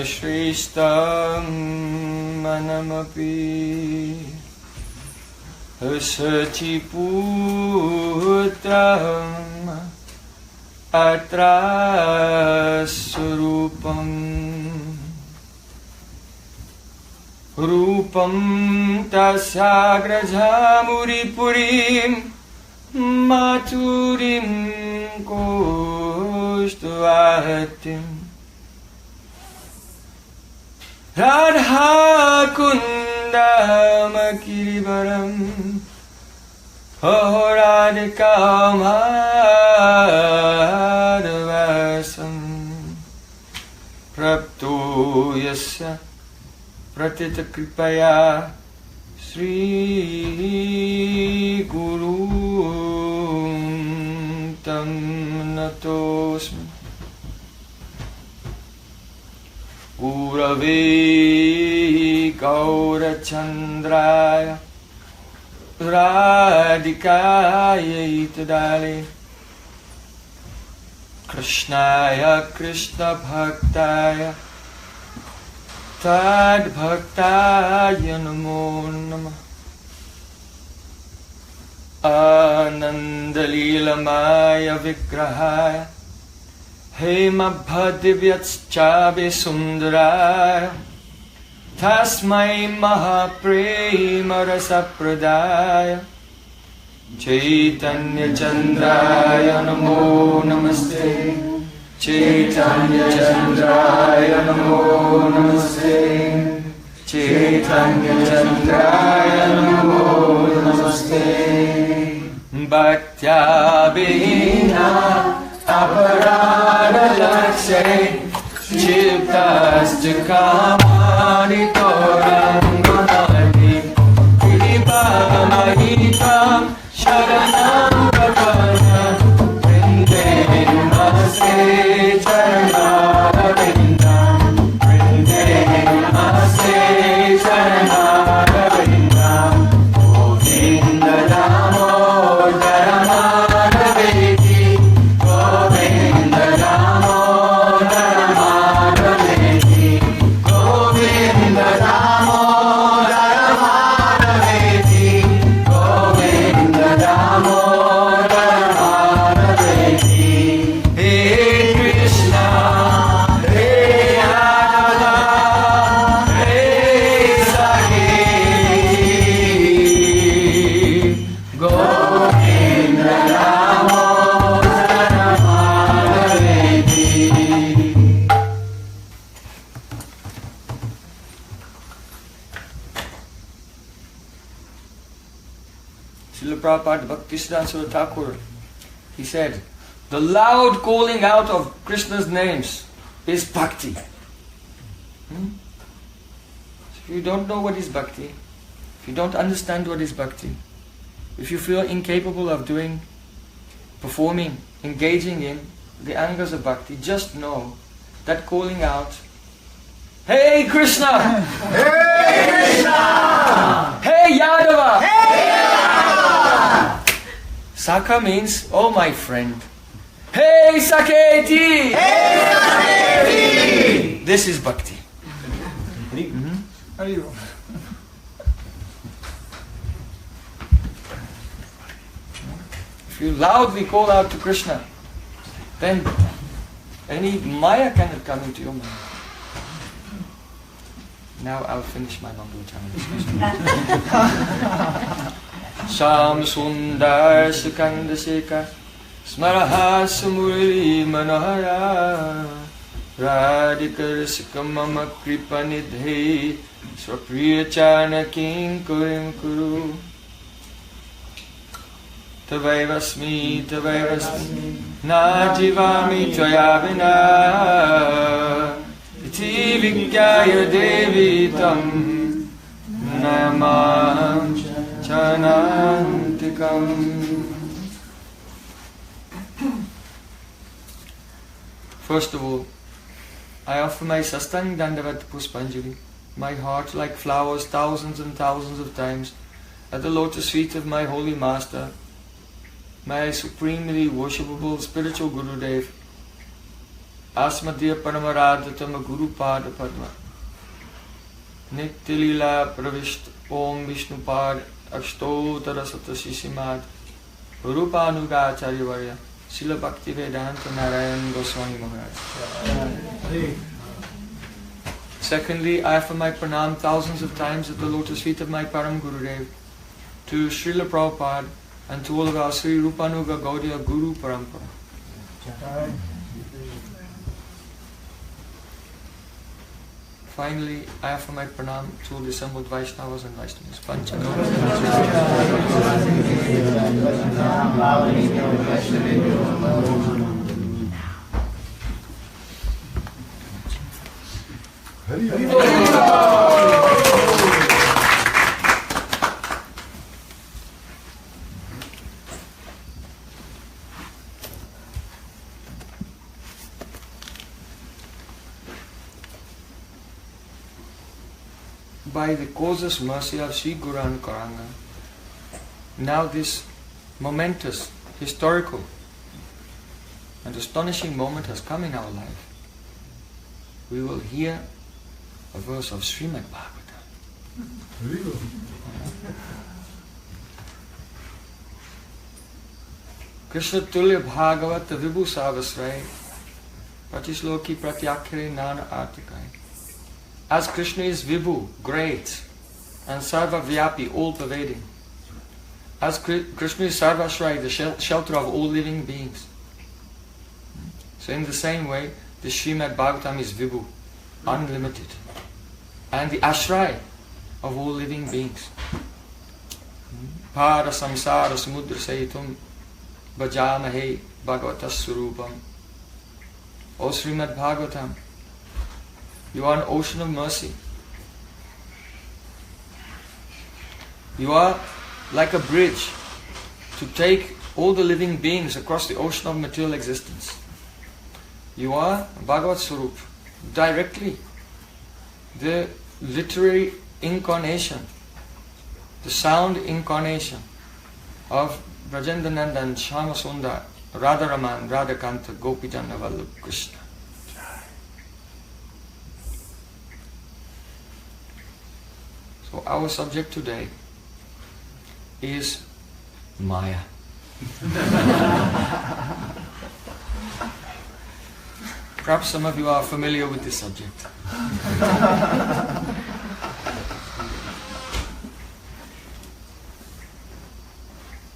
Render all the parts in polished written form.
Shrishtam manamapi Sachiputram atra surupam Rupam tasagrajamuripurim maturim koshtuvahatim Radha kundam kirivaram Horadikamadvasam Prapto yasya Pratita kripaya Sri Guru Tam Natosmi Urave Gaurachandraya Radhikaya Itadale Krishnaya Krishna Bhaktaya Tad Bhaktaya Namo Namah Anandalila Maya Vigrahaya Hema Bhadivyacchabe Sundaraya Tasmai Mahaprema Rasapradaya Chaitanya Chandraya Namo Namaste Chaitanya Chandraya Namo Namaste Chaitanya Chandraya Namo Namaste Bhaktya Vihina Aparada Lakshe Chiptascha Kamani Toranganadi Kiripamahitam Sharanam Prapana Vrinde Namaste Charanarvindam Vrinde Namaste Charanarvindam Govinda Damodara Madhaveti Govinda Damodara Madhaveti Govinda Damodara Madhaveti Govinda Damodara Madhaveti Hey Krishna Hey Radha Hey Sakhi Govinda Damodara Madhaveti Srila Prabhupada Bhaktisiddhanta Thakur, he said, the loud calling out of Krishna's names is bhakti. So if you don't know what is bhakti, if you don't understand what is bhakti, if you feel incapable of doing, performing, engaging in the angas of bhakti, just know that calling out, Hey Krishna! Hey Krishna! Hey Yadava! Hey Yadava! Sakha means, oh my friend. Hey Saketi! Hey Saketi! This is bhakti. If you loudly call out to Krishna, then any Maya cannot come into your mind. Now I'll finish my Mangalacharana. Sham Sundar Sukanda Sheka Smaraha Sumuri Manohara Radhikar Sukamama Kripa Nidhe Swapriya Chana King Kurim Kuru Tavaivasmi Na Jivami Tvayavina Iti Vigyaya Devi Tam Namam Chanantikam. First of all, I offer my Sastang Dandavat Puspanjali, my heart like flowers thousands and thousands of times, at the lotus feet of my holy master, my supremely worshipable spiritual Gurudev. Asmadya Paramaradhatama Guru Pada Padma Nitya Pravishta Om Vishnu Pad Akstotara Sata Shishimad Rupanuga Acharya Varya Srila Bhakti Vedanta Narayan Goswami Maharaj. Secondly, I offer my pranam thousands of times at the lotus feet of my Param Gurudev, to Srila Prabhupada and to all of our Sri Rupanuga Gaudiya Guru Parampara. Finally, I offer my pranam to all the assembled Vaishnavas and Vaishnavas. By the causeless mercy of Sri Guru and Karanga, now this momentous, historical and astonishing moment has come in our life. We will hear a verse of Srimad Bhagavatam. Krishna Tulya Bhagavata Vibhu Savasrai Pratisloki Pratyakhere Nana Artikai. As Krishna is Vibhu, great, and Sarva Vyapi, all-pervading. As Krishna is Sarvashrai, the shelter of all living beings. So in the same way, the Srimad Bhagavatam is Vibhu, unlimited, and the Ashray of all living beings. Para samsara samudra sayitum bhajamahe bhagavatas surupam. O Srimad Bhagavatam, you are an ocean of mercy. You are like a bridge to take all the living beings across the ocean of material existence. You are Bhagavat Swarup, directly the literary incarnation, the sound incarnation of Brajendanandan, Shama Sundar, Radharaman, Radhakanta, Gopijana Vallabh Krishna. So our subject today is Maya. Perhaps some of you are familiar with this subject.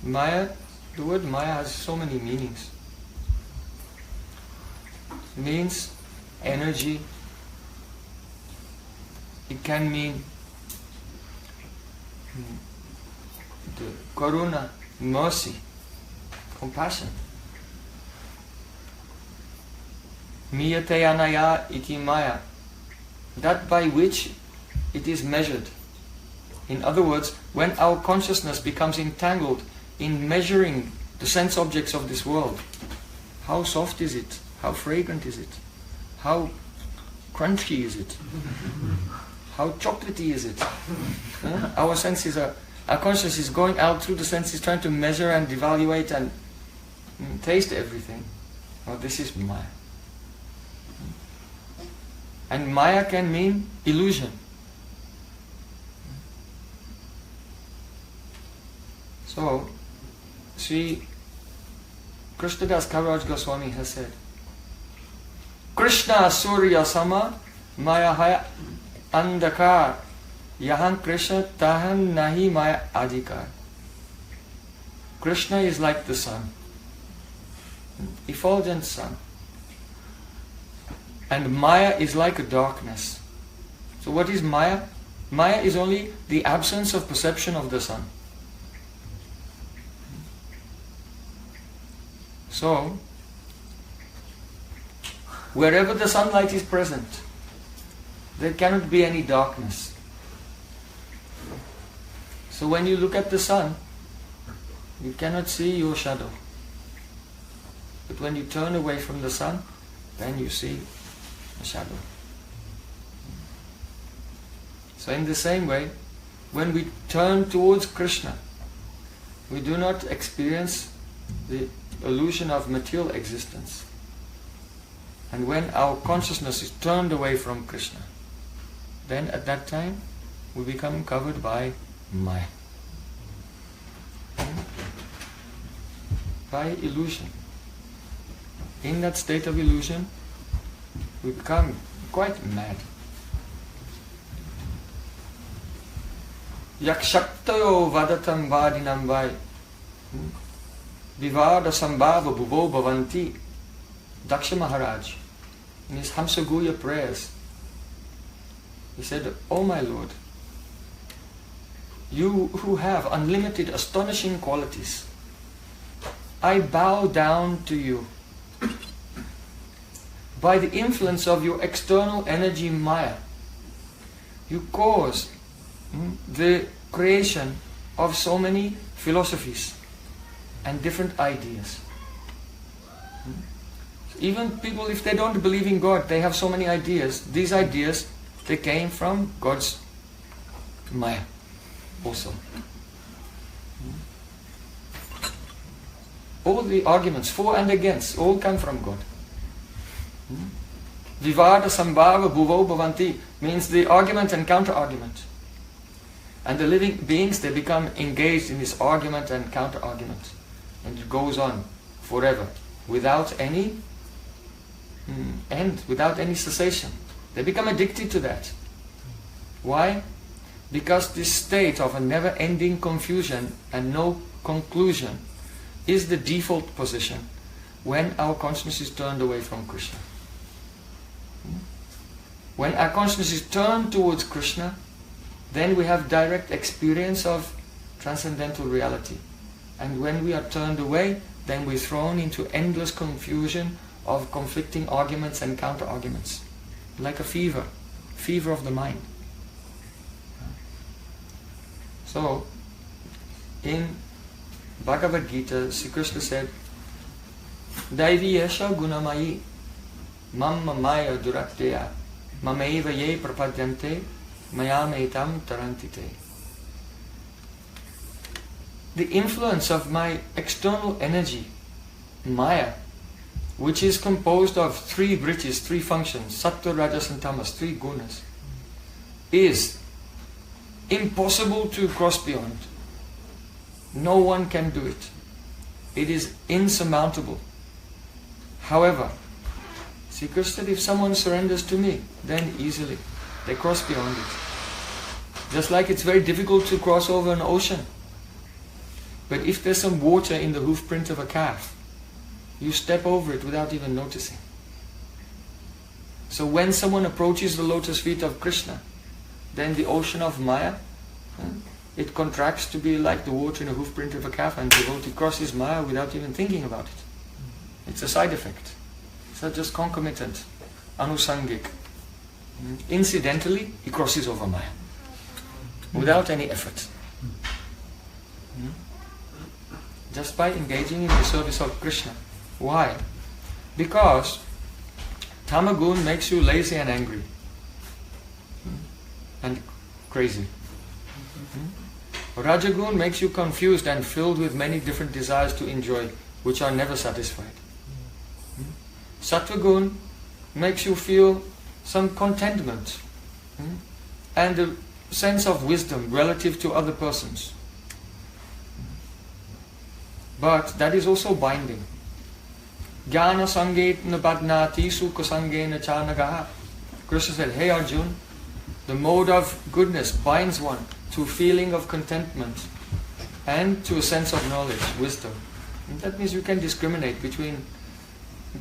Maya, the word Maya has so many meanings. It means energy. It can mean the karuna, mercy, compassion. Miyate anaya iti maya, that by which it is measured. In other words, when our consciousness becomes entangled in measuring the sense objects of this world, how soft is it? How fragrant is it? How crunchy is it? How chocolatey is it? Our senses are, our consciousness is going out through the senses, trying to measure and evaluate and taste everything. Oh, this is Maya. And Maya can mean illusion. So, Sri Krishnadas Kaviraj Goswami has said, Krishna Surya Sama Maya Haya Andakar Yahan Krishna Tahan Nahi Maya Adhikar. Krishna is like the sun, effulgent sun. And Maya is like a darkness. So what is Maya? Maya is only the absence of perception of the sun. So, wherever the sunlight is present, there cannot be any darkness. So when you look at the sun, you cannot see your shadow. But when you turn away from the sun, then you see a shadow. So in the same way, when we turn towards Krishna, we do not experience the illusion of material existence. And when our consciousness is turned away from Krishna, then at that time we become covered by Maya. By illusion. In that state of illusion, we become quite mad. Yakshaktayo vadatam vadinam vai vivada sambhava bhuvo bhavanti. Daksha Maharaj, in his Hamsaguya prayers, he said, "O my Lord, you who have unlimited astonishing qualities, I bow down to you. By the influence of your external energy Maya, you cause the creation of so many philosophies and different ideas. Even people, if they don't believe in God, they have so many ideas. These ideas, they came from God's Maya also. All the arguments for and against all come from God. Vivada sambhava bhuvo bhavanti means the argument and counter-argument. And the living beings, they become engaged in this argument and counter-argument. And it goes on forever, without any end, without any cessation. They become addicted to that. Why? Because this state of a never-ending confusion and no conclusion is the default position when our consciousness is turned away from Krishna. When our consciousness is turned towards Krishna, then we have direct experience of transcendental reality. And when we are turned away, then we're thrown into endless confusion of conflicting arguments and counter-arguments. Like a fever of the mind. So, in Bhagavad Gita, Sri Krishna said, Daivi yesha gunamayi mamma maya duratteya mamaiva ye prapadyante mayametam tarantite. The influence of my external energy, Maya, which is composed of three vrittis, three functions, sattva, rajas and tamas, three gunas, is impossible to cross beyond. No one can do it. It is insurmountable. However, Sri Krishna said, if someone surrenders to me, then easily they cross beyond it. Just like it's very difficult to cross over an ocean. But if there's some water in the hoof print of a calf, you step over it without even noticing. So when someone approaches the lotus feet of Krishna, then the ocean of Maya, it contracts to be like the water in a hoof print of a calf, and the devotee crosses Maya without even thinking about it. It's a side effect. It's not just concomitant, anusangik. Incidentally, he crosses over Maya without any effort. Just by engaging in the service of Krishna. Why? Because tamagun makes you lazy and angry and crazy. Rajagun makes you confused and filled with many different desires to enjoy, which are never satisfied. Sattvagun makes you feel some contentment and a sense of wisdom relative to other persons. But that is also binding. Jnana sangetna badnati sukha sangena chanagaha. Krishna said, hey Arjun, the mode of goodness binds one to a feeling of contentment and to a sense of knowledge, wisdom. And that means you can discriminate between,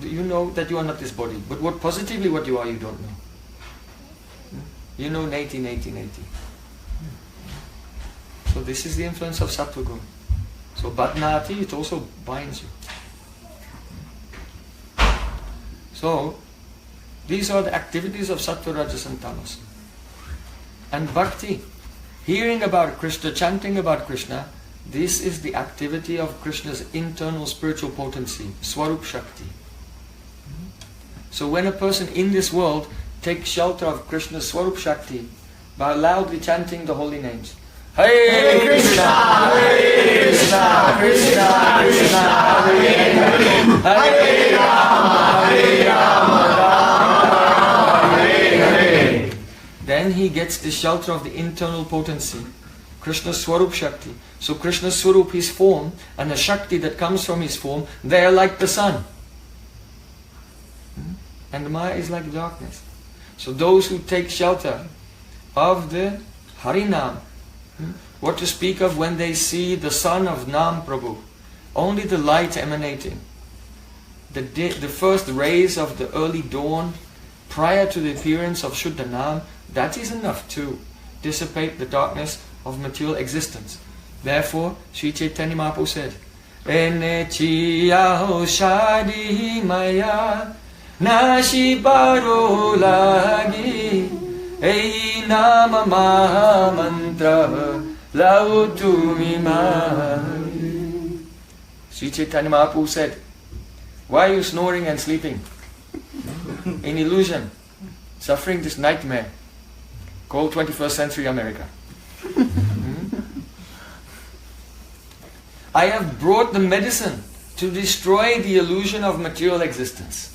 you know that you are not this body, but what positively what you are, you don't know. You know 80. So this is the influence of Sattva-gun. So Badnati, it also binds you. So these are the activities of Sattva, Rajas and Tamas. And Bhakti, hearing about Krishna, chanting about Krishna, this is the activity of Krishna's internal spiritual potency, Swarup Shakti. So when a person in this world takes shelter of Krishna's Swarup Shakti by loudly chanting the holy names, Hare Krishna, Hare Krishna, Krishna Krishna, Hare Hare, Hare Rama, Hare Rama, he gets the shelter of the internal potency, Krishna's Swarup Shakti. So Krishna's Swarup, his form, and the Shakti that comes from his form, they are like the sun. And the Maya is like darkness. So those who take shelter of the Harinam, what to speak of when they see the sun of Nam Prabhu, only the light emanating, the first rays of the early dawn, prior to the appearance of Shuddha Nam, that is enough to dissipate the darkness of material existence. Therefore, Sri Chaitanya Mahaprabhu said, Ene chiyao shadi maya nashi paro lagi ei nama maha mantra lautumi mari. Sri Chaitanya Mahaprabhu said, why are you snoring and sleeping? In illusion, suffering this nightmare called 21st century America. I have brought the medicine to destroy the illusion of material existence.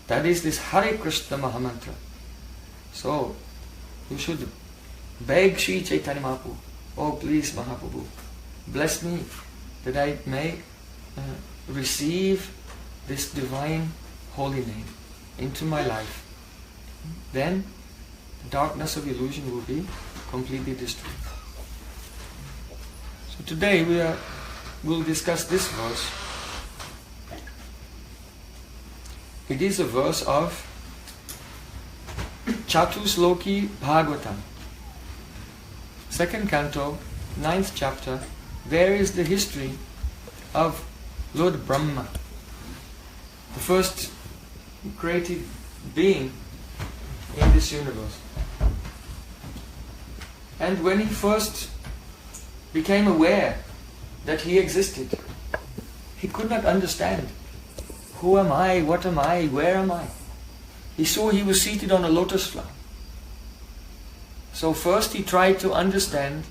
That is this Hare Krishna Mahamantra. So, you should beg Sri Chaitanya Mahaprabhu, oh please Mahaprabhu, bless me that I may receive this divine holy name into my life. Then the darkness of illusion will be completely destroyed. So today we'll discuss this verse. It is a verse of Chatusloki Bhagavatam, 2nd canto, 9th chapter. There is the history of Lord Brahma, the first created being in this universe. And when he first became aware that he existed, he could not understand. Who am I? What am I? Where am I? He saw he was seated on a lotus flower. So first he tried to understand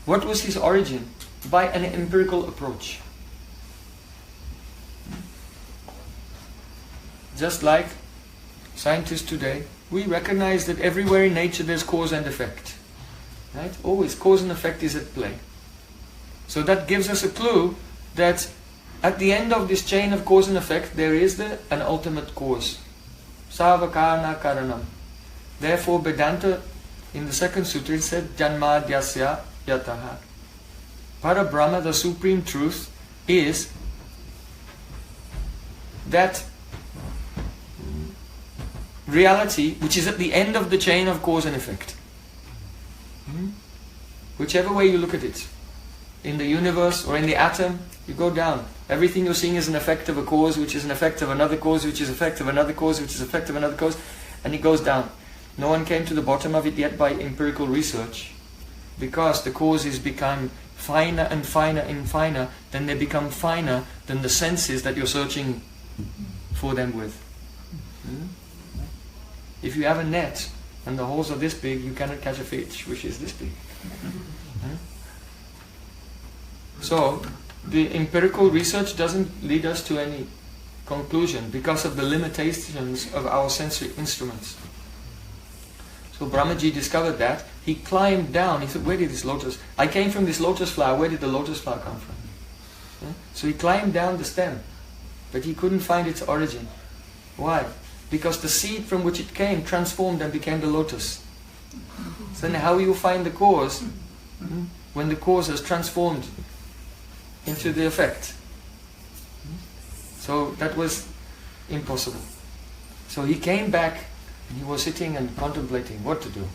what was his origin by an empirical approach. Just like scientists today, we recognize that everywhere in nature there's cause and effect. Right? Always cause and effect is at play. So that gives us a clue that at the end of this chain of cause and effect there is an ultimate cause. Savakarna Karanam. Therefore Vedanta in the 2nd sutra it said Janmadhyasya Yataha. Parabrahma, the supreme truth, is that reality which is at the end of the chain of cause and effect. Whichever way you look at it, in the universe or in the atom, you go down. Everything you're seeing is an effect of a cause, which is an effect of another cause, which is effect of another cause, which is effect of another cause, and it goes down. No one came to the bottom of it yet by empirical research, because the causes become finer and finer and finer, then they become finer than the senses that you're searching for them with. If you have a net and the holes are this big, you cannot catch a fish which is this big. So the empirical research doesn't lead us to any conclusion because of the limitations of our sensory instruments. So Brahmaji discovered that. He climbed down. He said, where did this lotus... I came from this lotus flower. Where did the lotus flower come from? So he climbed down the stem. But he couldn't find its origin. Why? Because the seed from which it came transformed and became the lotus. So then how will you find the cause when the cause has transformed into the effect? So that was impossible. So he came back and he was sitting and contemplating what to do.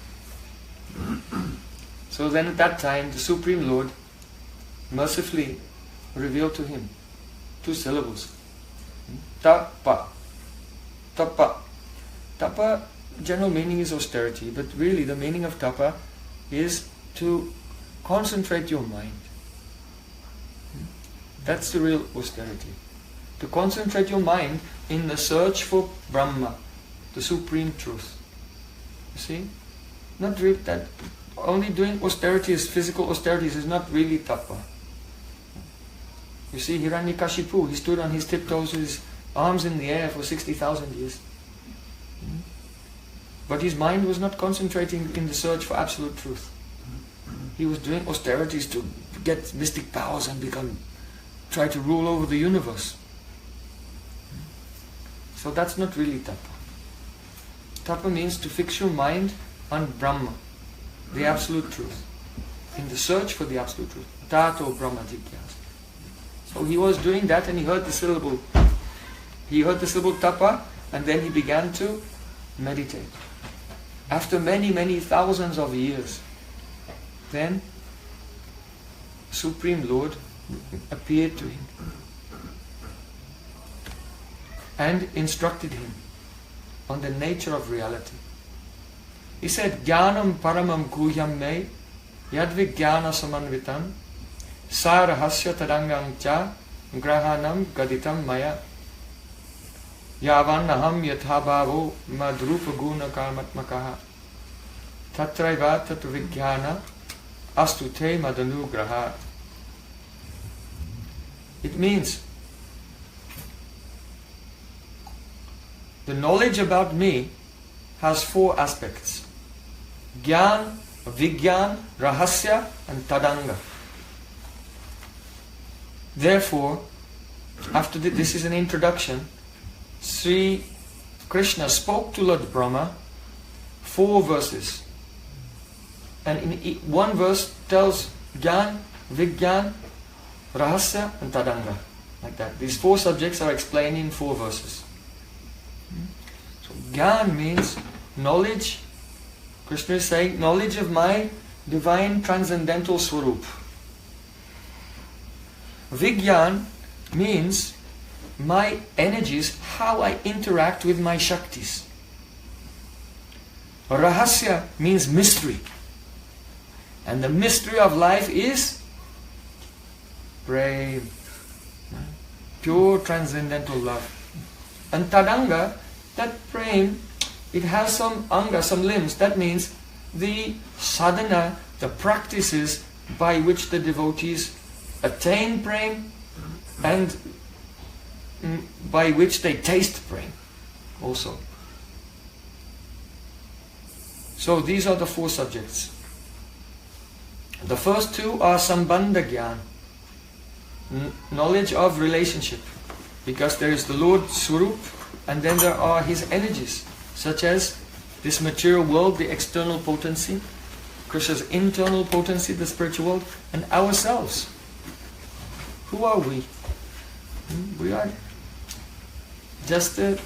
So then at that time the Supreme Lord mercifully revealed to him 2 syllables. Tapa. Tapa. Tapa, general meaning is austerity, but really the meaning of tapa is to concentrate your mind. That's the real austerity. To concentrate your mind in the search for Brahma, the supreme truth. You see? Not really that only doing austerities, physical austerities is not really tapa. You see, Hiranyakashipu, he stood on his tiptoes with his arms in the air for 60,000 years. But his mind was not concentrating in the search for absolute truth. He was doing austerities to get mystic powers and try to rule over the universe. So that's not really tapa. Tapa means to fix your mind on Brahma, the absolute truth, in the search for the absolute truth. Tato Brahma Jigyasa. So he was doing that, and he heard the syllable. He heard the syllable tapa, and then he began to meditate. After many, many thousands of years, then Supreme Lord appeared to him and instructed him on the nature of reality. He said, Jnanam paramam guhyam me yadvigyana samanvitam sarahasya tadangam cha grahanam gaditam maya yavanaham yathabhavo madrupa guna karmatmakaha tatraiva tatvigyana astute madanugraha. It means the knowledge about me has 4 aspects: Gyan, Vigyan, Rahasya and Tadanga. Therefore, after this is an introduction, Sri Krishna spoke to Lord Brahma 4 verses. And in one verse tells Gyan, Vigyan, Rahasya and Tadanga. Like that. These 4 subjects are explained in 4 verses. So Gyan means knowledge. Krishna is saying knowledge of my divine transcendental Swarup. Vigyan means my energies, how I interact with my Shaktis. Rahasya means mystery. And the mystery of life is Prem, pure transcendental love. And Tadanga, that Prem, it has some anga, some limbs. That means the sadhana, the practices by which the devotees attain Prem and by which they taste Prem also. So these are the 4 subjects. The first 2 are Sambandha Gyan, knowledge of relationship, because there is the Lord Swarup and then there are his energies, such as this material world, the external potency, Krishna's internal potency, the spiritual world, and ourselves. Who are we? We are just the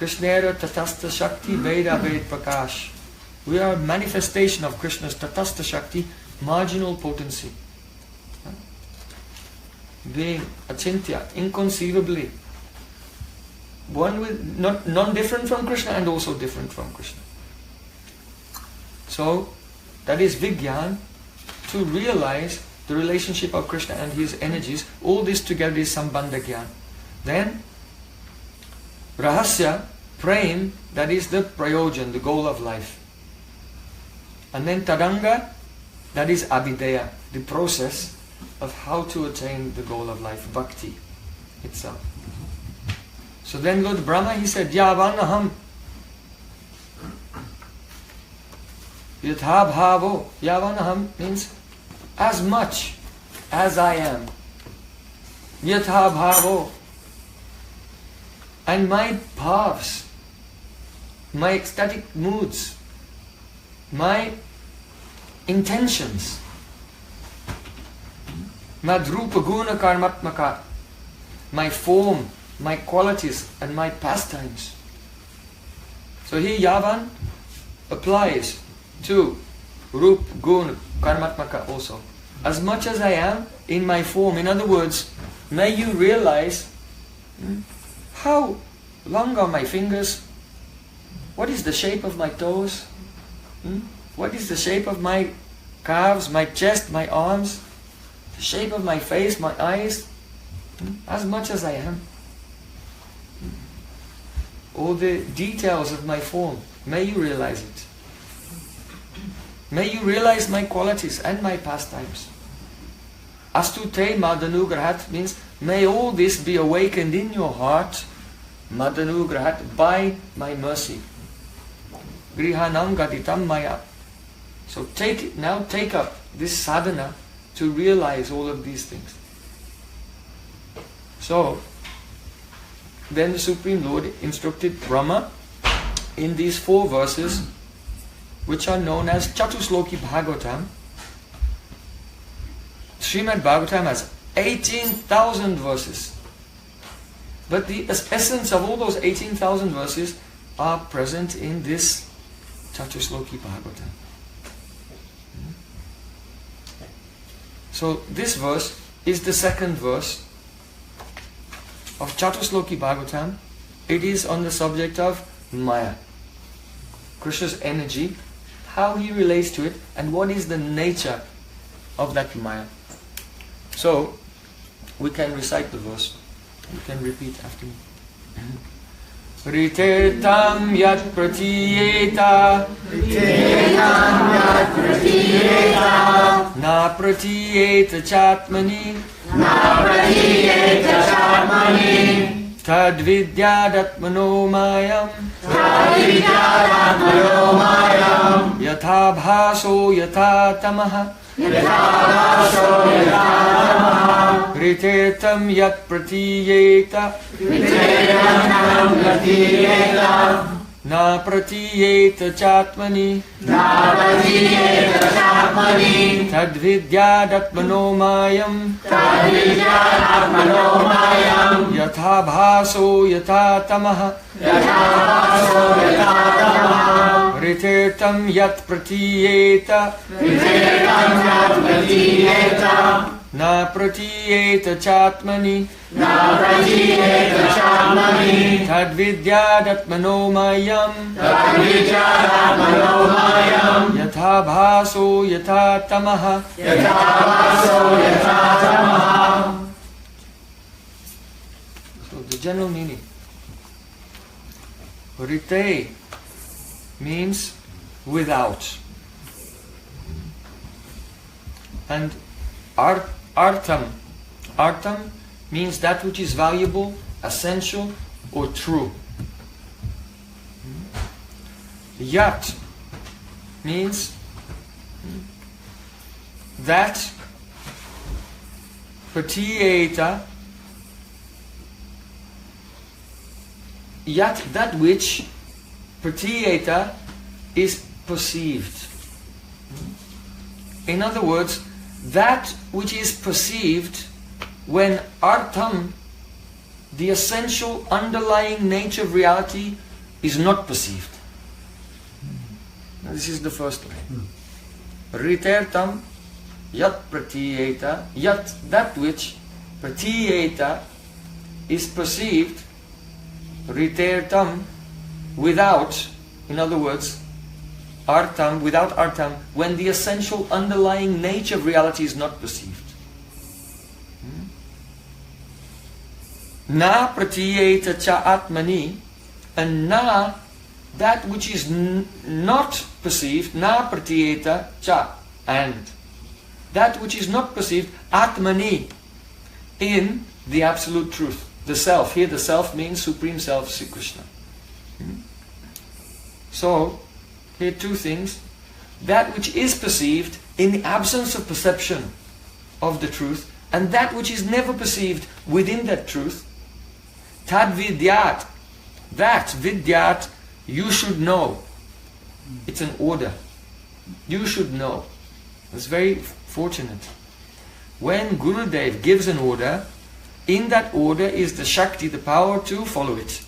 Krishnera Tatastha Shakti Veda Ved Prakash. We are a manifestation of Krishna's Tatastha Shakti, marginal potency. Being achintya, inconceivably. One with non-different from Krishna and also different from Krishna. So, that is Vigyan, to realize the relationship of Krishna and his energies. All this together is Sambandha Gyan. Then, Rahasya, Prem, that is the Prayojan, the goal of life. And then Tadanga, that is Abhideya, the process of how to attain the goal of life, Bhakti itself. So then Lord Brahma, he said, Yavanaham Yatha Bhavo. Yavanaham means as much as I am. Yatha Bhavo. And my bhavs, my ecstatic moods, my intentions, Madrupa Guna Karmatmaka, my form, my qualities and my pastimes. So here Yavan applies to Rup, Gun, Karmatmaka also. As much as I am in my form. In other words, may you realize how long are my fingers? What is the shape of my toes? What is the shape of my calves, my chest, my arms? The shape of my face, my eyes? As much as I am. All the details of my form, may you realize it. May you realize my qualities and my pastimes. Astute Madanugrahat means, may all this be awakened in your heart, Madanugrahat, by my mercy. grihanam gatitam maya. So take up this sadhana to realize all of these things. So then the Supreme Lord instructed Brahma in these 4 verses, which are known as Chatusloki Bhagavatam. Srimad Bhagavatam has 18,000 verses. But the essence of all those 18,000 verses are present in this Chatusloki Bhagavatam. So this verse is the second verse of Chatusloki Bhagavatam. It is on the subject of Maya, Krishna's energy, how he relates to it, and what is the nature of that Maya. So we can recite the verse. You can repeat after me. Ritirtam yat pratiyeta na pratiyeta chatmani tad vidyadatmano mayam yatha bhaso yatha tamaha Ritirtam yat pratiyeta na pratiyeta chatmani tad vidyadatmano mayam yatha bhaso yatha tamaha Ritirtam yat pratiyeta na pratiyeta chatmani tad vidyadatmano mayam yatha bhaso yatha tamaha. So the general meaning. Rite means without, and artam means that which is valuable, essential, or true. Yat means that pratiyeta, yat, that which pratiyeta is perceived. In other words, that which is perceived when artham, the essential underlying nature of reality, is not perceived. Now, this is the first line. Ritertam yat pratiyeta, yat, that which pratiyeta is perceived, ritertam, without, in other words, artham, without artham, when the essential underlying nature of reality is not perceived. Na pratiyeta cha atmani, and na, that which is not perceived, na pratiyeta cha, and that which is not perceived, atmani, in the absolute truth, the self. Here the self means Supreme Self, Sri Krishna. So, here 2 things. That which is perceived in the absence of perception of the truth, and that which is never perceived within that truth. Tad vidyat, that vidyat, you should know. It's an order. You should know. It's very fortunate. When Gurudev gives an order, in that order is the Shakti, the power to follow it.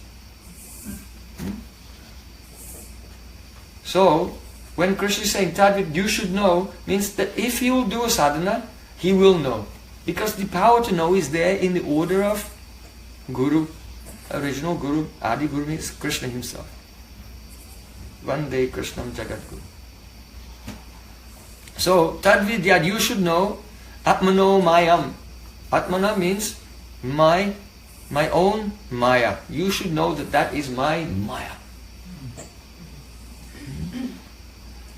So, when Krishna is saying Tadvid, you should know, means that if he will do a sadhana, he will know. Because the power to know is there in the order of Guru, original Guru, Adi Guru means Krishna himself. Vande Krishnam Jagat Guru. So, Tadvidyad, you should know, Atmano Mayam. Atmana means my own Maya. You should know that that is my Maya.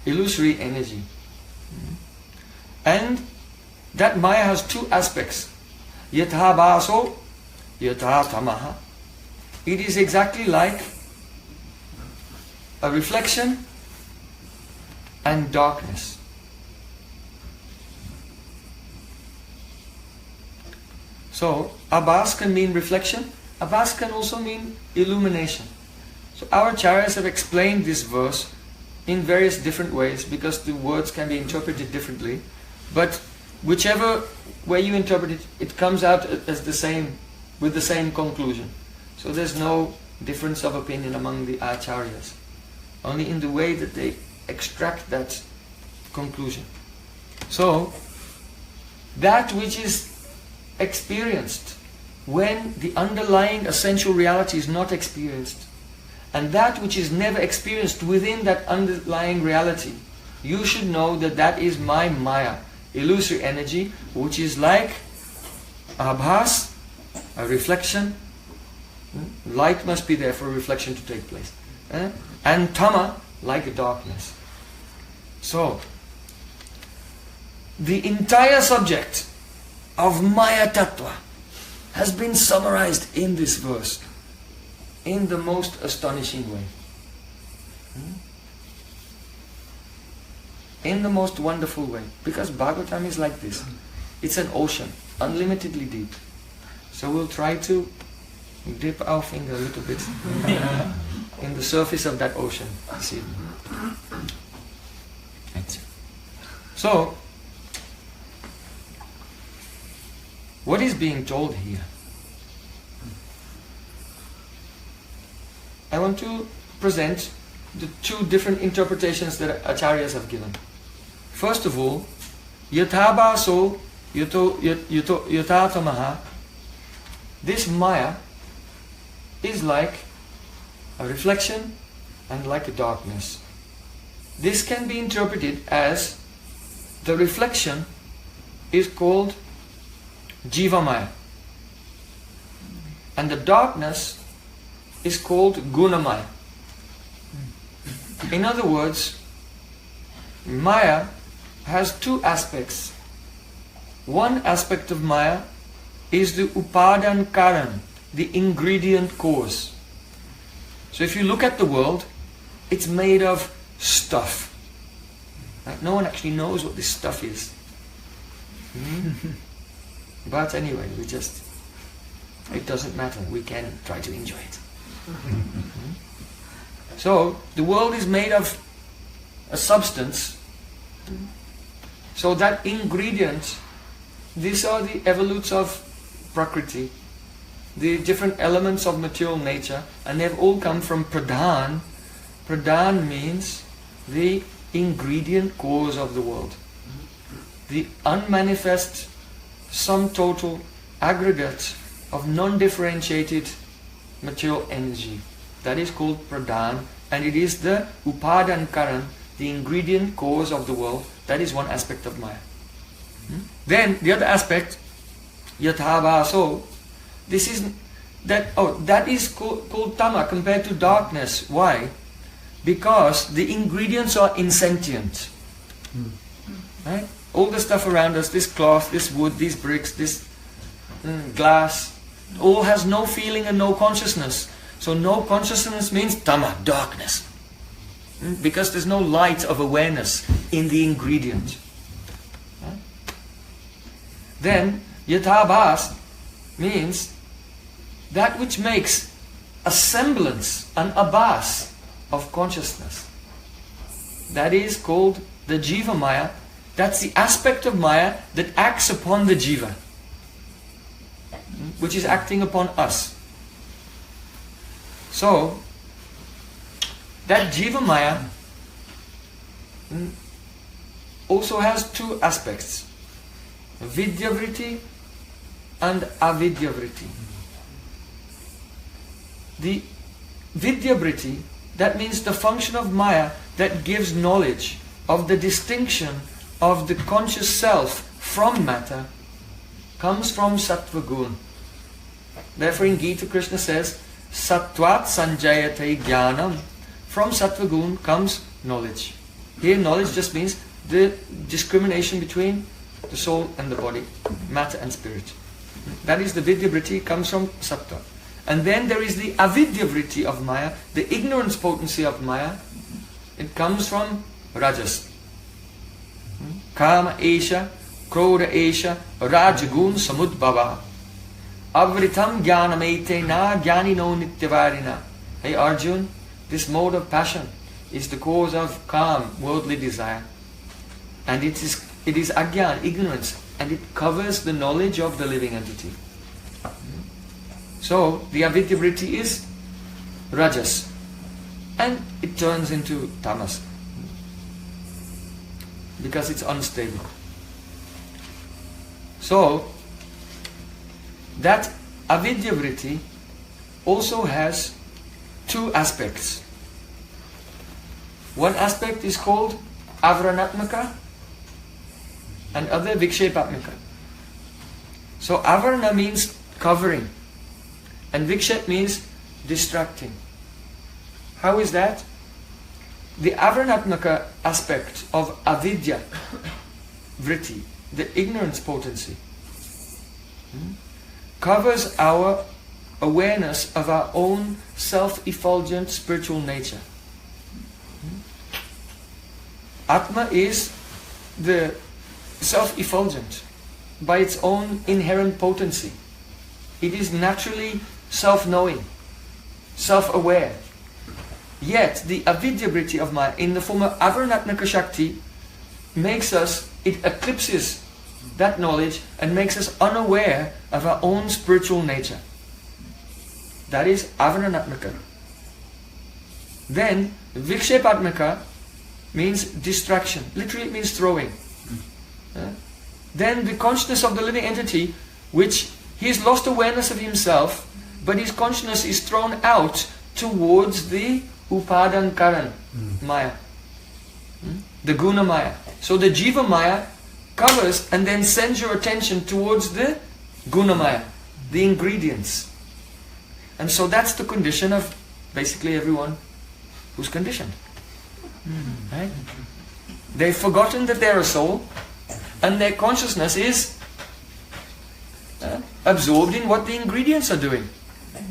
Illusory energy. And that Maya has 2 aspects. Yatha bhaso, yatha tamaha. It is exactly like a reflection and darkness. So, abhas can mean reflection. Abhas can also mean illumination. So our acharyas have explained this verse in various different ways because the words can be interpreted differently. But whichever way you interpret it, it comes out as the same, with the same conclusion. So there's no difference of opinion among the acharyas. Only in the way that they extract that conclusion. So, that which is experienced when the underlying essential reality is not experienced, and that which is never experienced within that underlying reality, you should know that that is my Maya, illusory energy, which is like abhas, a reflection. Light must be there for a reflection to take place. And tama, like a darkness. So, the entire subject of Maya-tattva has been summarized in this verse in the most astonishing way. In the most wonderful way. Because Bhagavatam is like this. It's an ocean, unlimitedly deep. So we'll try to dip our finger a little bit in the surface of that ocean this evening. So, what is being told here? I want to present the two different interpretations that acharyas have given. First of all, yathabhaso yatatamaha. This Maya is like a reflection and like a darkness. This can be interpreted as the reflection is called Jiva Maya, and the darkness is called Guna Maya. In other words, Maya has two aspects. One aspect of Maya is the Upadan Karan, the ingredient cause. So if you look at the world, it's made of stuff. Right? No one actually knows what this stuff is. But anyway, it doesn't matter. We can try to enjoy it. So, the world is made of a substance. So that ingredient, these are the evolutes of Prakriti, the different elements of material nature, and they've all come from Pradhan. Pradhan means the ingredient cause of the world. The unmanifest sum total aggregate of non-differentiated material energy. That is called Pradhan, and it is the Upadan Karan, the ingredient cause of the world. That is one aspect of Maya. Then the other aspect, Yathabhaso, that is called Tama compared to darkness. Why? Because the ingredients are insentient. Right? All the stuff around us, this cloth, this wood, these bricks, this glass, all has no feeling and no consciousness. So no consciousness means Tama, darkness. Because there's no light of awareness in the ingredient. Then Yathabhas means that which makes a semblance, an abhas of consciousness. That is called the Jiva Maya. That's the aspect of Maya that acts upon the Jiva, which is acting upon us. So, that Jiva Maya also has two aspects, Vidyavriti and Avidyavriti. The Vidyavriti, that means the function of Maya that gives knowledge of the distinction of the conscious self from matter, comes from Sattva Gun. Therefore in Gita Krishna says, Sattvat sanjayate jnanam. From Sattva Gun comes knowledge. Here knowledge just means the discrimination between the soul and the body, matter and spirit. That is the Vidyavriti, comes from Sattva. And then there is the Avidyavriti of Maya, the ignorance potency of Maya. It comes from Rajas. Kama Esha, Krodha Esha, Rajagun Samudbhava. Avritam Jnanamete na Jnanino Nityavarina. Hey Arjun, this mode of passion is the cause of calm, worldly desire. And it is agyan, ignorance, and it covers the knowledge of the living entity. So, the avidya vritti is rajas, and it turns into tamas, because it's unstable. So, that avidya vritti also has two aspects. One aspect is called avranatmaka and other vikshepatmaka. So avarana means covering and vikshep means distracting. How is that? The avaranatmaka aspect of avidya vritti, the ignorance potency, covers our awareness of our own self-effulgent spiritual nature. Atma is the self-effulgent by its own inherent potency. It is naturally self-knowing, self-aware. Yet the avidya vritti of Maya in the form of avaranatmaka shakti it eclipses that knowledge and makes us unaware of our own spiritual nature. That is avaranatmaka. Then vikshepatmaka means distraction. Literally it means throwing. Then the consciousness of the living entity, which he has lost awareness of himself, but his consciousness is thrown out towards the upadan karan maya, the guna maya. So the jiva maya covers and then sends your attention towards the guna maya, the ingredients. And so that's the condition of basically everyone who's conditioned. Right? They've forgotten that they're a soul, and their consciousness is absorbed in what the ingredients are doing.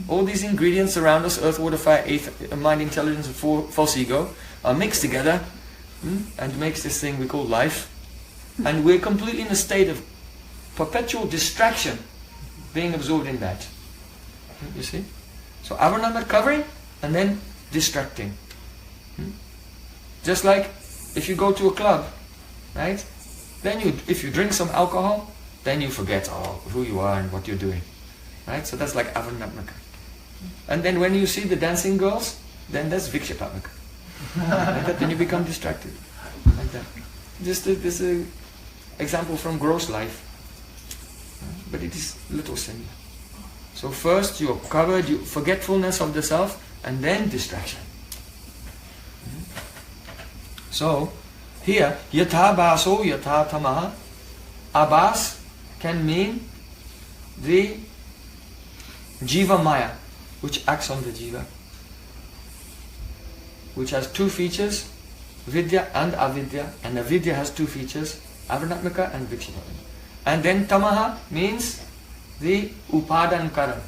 All these ingredients around us, earth, water, fire, mind, intelligence, and false ego, are mixed together and makes this thing we call life. And we're completely in a state of perpetual distraction, being absorbed in that. You see? So avaranatmaka covering and then distracting. Just like if you go to a club, right? Then if you drink some alcohol, then you forget who you are and what you're doing. Right? So that's like avaranatmaka. And then when you see the dancing girls, then that's vikshepatmaka. Like that, then you become distracted. Like that. This is an example from gross life. But it is little similar. So first you're covered, forgetfulness of the self, and then distraction. So here, yatha baso yatha tamaha. Abas can mean the jiva maya, which acts on the jiva, which has two features, vidya and avidya, and avidya has two features, avaranatmaka and vikshepatmaka. And then tamaha means the upadan karan.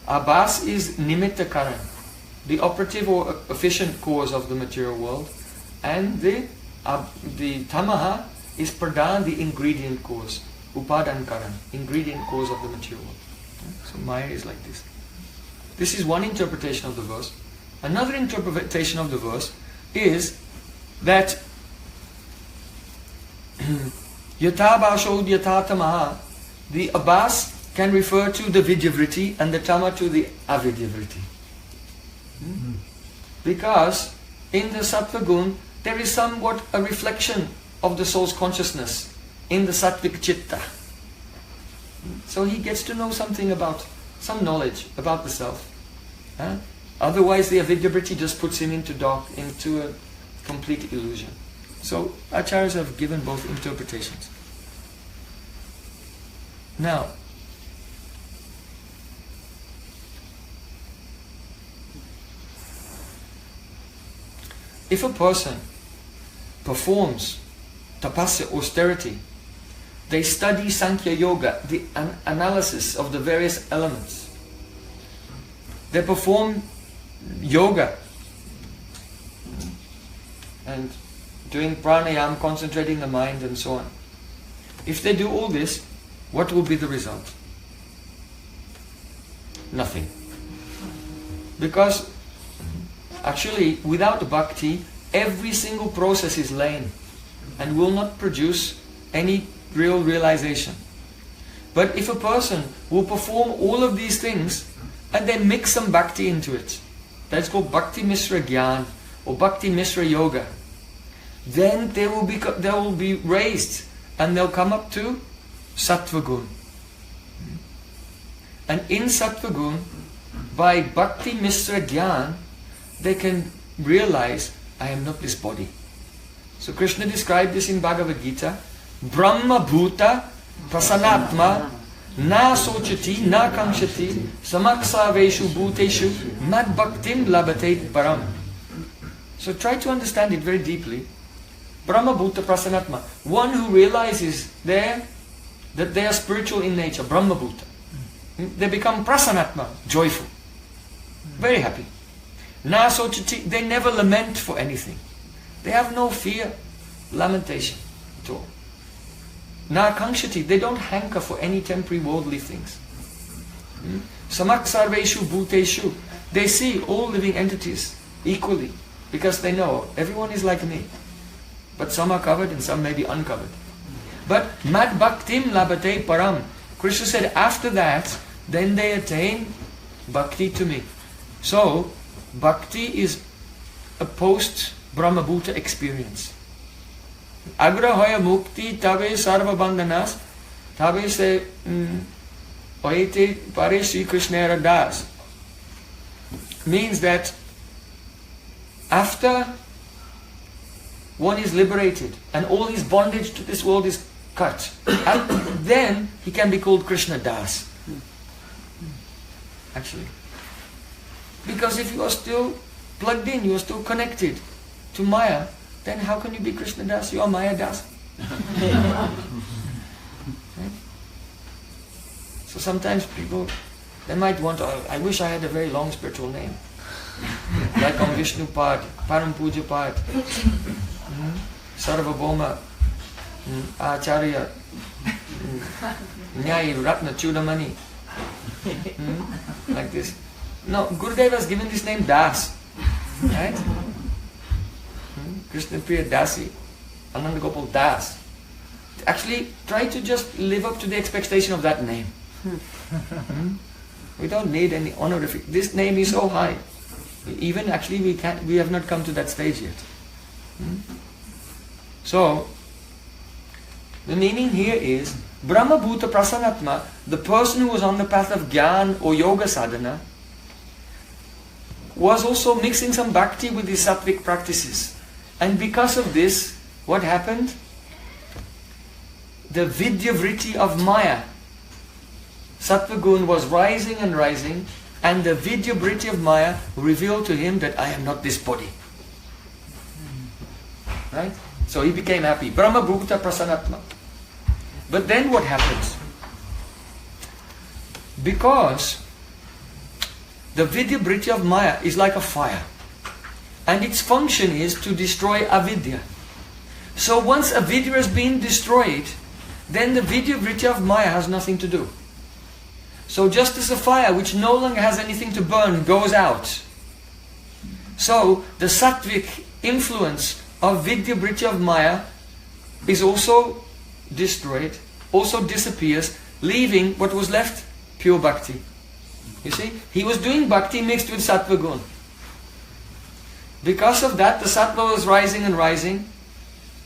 Abas is nimitta karan, the operative or efficient cause of the material world, and the tamaha is pradhan, the ingredient cause, upadan karan, ingredient cause of the material world. So Maya is like this. This is one interpretation of the verse. Another interpretation of the verse is that yatha bashod yatha tamaha, the abas can refer to the vidyavritti and the tama to the avidyavritti. Because in the sattva gun there is somewhat a reflection of the soul's consciousness in the sattvic chitta. So he gets to know something about, some knowledge about the self. Otherwise the avidyavritti just puts him into a complete illusion. So acharyas have given both interpretations. Now, if a person performs tapasya, austerity, they study Sankhya Yoga, the analysis of the various elements. They perform yoga and doing pranayam, concentrating the mind and so on. If they do all this, what will be the result? Nothing. Because actually, without bhakti, every single process is lame and will not produce any real realization. But if a person will perform all of these things and then mix some bhakti into it, that's called bhakti misra gyan or bhakti misra yoga, then they will be raised and they'll come up to sattva gun. And in sattva gun, by bhakti misra gyan, they can realize, I am not this body. So Krishna described this in Bhagavad Gita, Brahma bhuta prasanatma na sochati na kamshati samaksaveshu bhuteshu mad bhaktim labate param. So try to understand it very deeply. Brahma bhuta prasanatma, one who realizes that they are spiritual in nature, Brahma bhuta. They become prasanatma, joyful, very happy. Na sochati, they never lament for anything. They have no fear, lamentation at all. Na kankshati, they don't hanker for any temporary worldly things. Samak sarveshu bhuteshu, they see all living entities equally because they know everyone is like me. But some are covered and some may be uncovered. But mad bhaktim labate param, Krishna said after that, then they attain bhakti to me. So, bhakti is a post-Brahma Bhuta experience. Agrahoya mukti tabe sarva bandhanas tabe se oite pare Sri Krishna das. Means that after one is liberated and all his bondage to this world is cut, then he can be called Krishna Das. Actually. Because if you are still plugged in, you are still connected to Maya, then how can you be Krishna Das? You are Maya Das. Right? So sometimes people, they might want, oh, I wish I had a very long spiritual name. Like on Vishnu Pad, Param Puja Pad, Sarvabhoma, Acharya, Nyai Ratna Chudamani. Like this. No, Gurudev has given this name Das. Right? Krishna Priya Dasi, Ananda Gopal Das. Actually, try to just live up to the expectation of that name. We don't need any honorific. This name is so high. Even actually we have not come to that stage yet. So, the meaning here is, Brahma Bhuta Prasanatma, the person who was on the path of Gyan or Yoga Sadhana, was also mixing some bhakti with his sattvic practices. And because of this, what happened? The Vidya Vritti of Maya, Sattva Gun, was rising and rising, and the Vidya Vritti of Maya revealed to him that I am not this body. Right? So he became happy. Brahma Bhuta Prasanatma. But then what happens? Because the Vidya Vritti of Maya is like a fire. And its function is to destroy avidya. So once avidya has been destroyed, then the Vidya Vritti of Maya has nothing to do. So just as a fire which no longer has anything to burn goes out, so the sattvic influence of Vidya Vritti of Maya is also destroyed, also disappears, leaving what was left, pure bhakti. You see, he was doing bhakti mixed with sattva gun. Because of that, the sattva was rising and rising.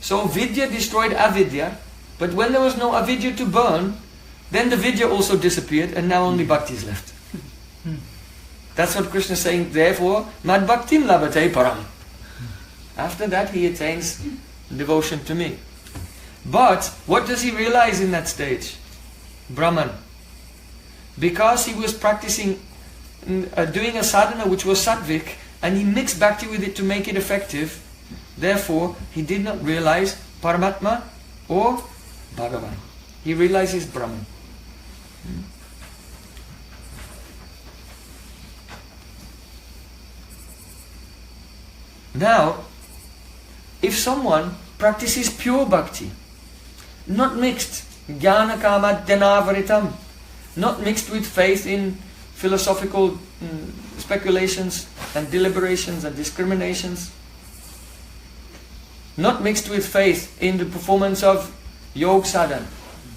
So vidya destroyed avidya, but when there was no avidya to burn, then the vidya also disappeared and now only bhakti is left. That's what Krishna is saying, therefore, mad bhaktim labate param. After that he attains devotion to me. But what does he realize in that stage? Brahman. Because he was practicing, doing a sadhana which was sattvic, and he mixed bhakti with it to make it effective, therefore he did not realize Paramatma or Bhagavan. He realizes Brahman. Now, if someone practices pure bhakti, not mixed, jnana kama dhanavaritam, not mixed with faith in philosophical speculations and deliberations and discriminations, not mixed with faith in the performance of yoga sadhana,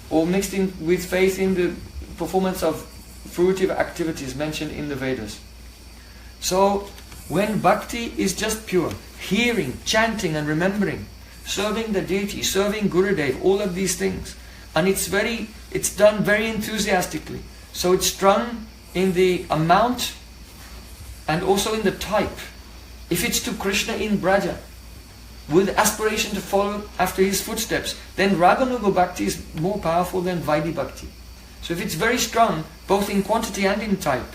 or mixed in with faith in the performance of fruitive activities mentioned in the Vedas. So, when bhakti is just pure, hearing, chanting and remembering, serving the deity, serving Gurudev, all of these things, and it's done very enthusiastically. So it's strung in the amount and also in the type. If it's to Krishna in Braja, with aspiration to follow after his footsteps, then Raganuga Bhakti is more powerful than Vaidhi Bhakti. So if it's very strong, both in quantity and in type,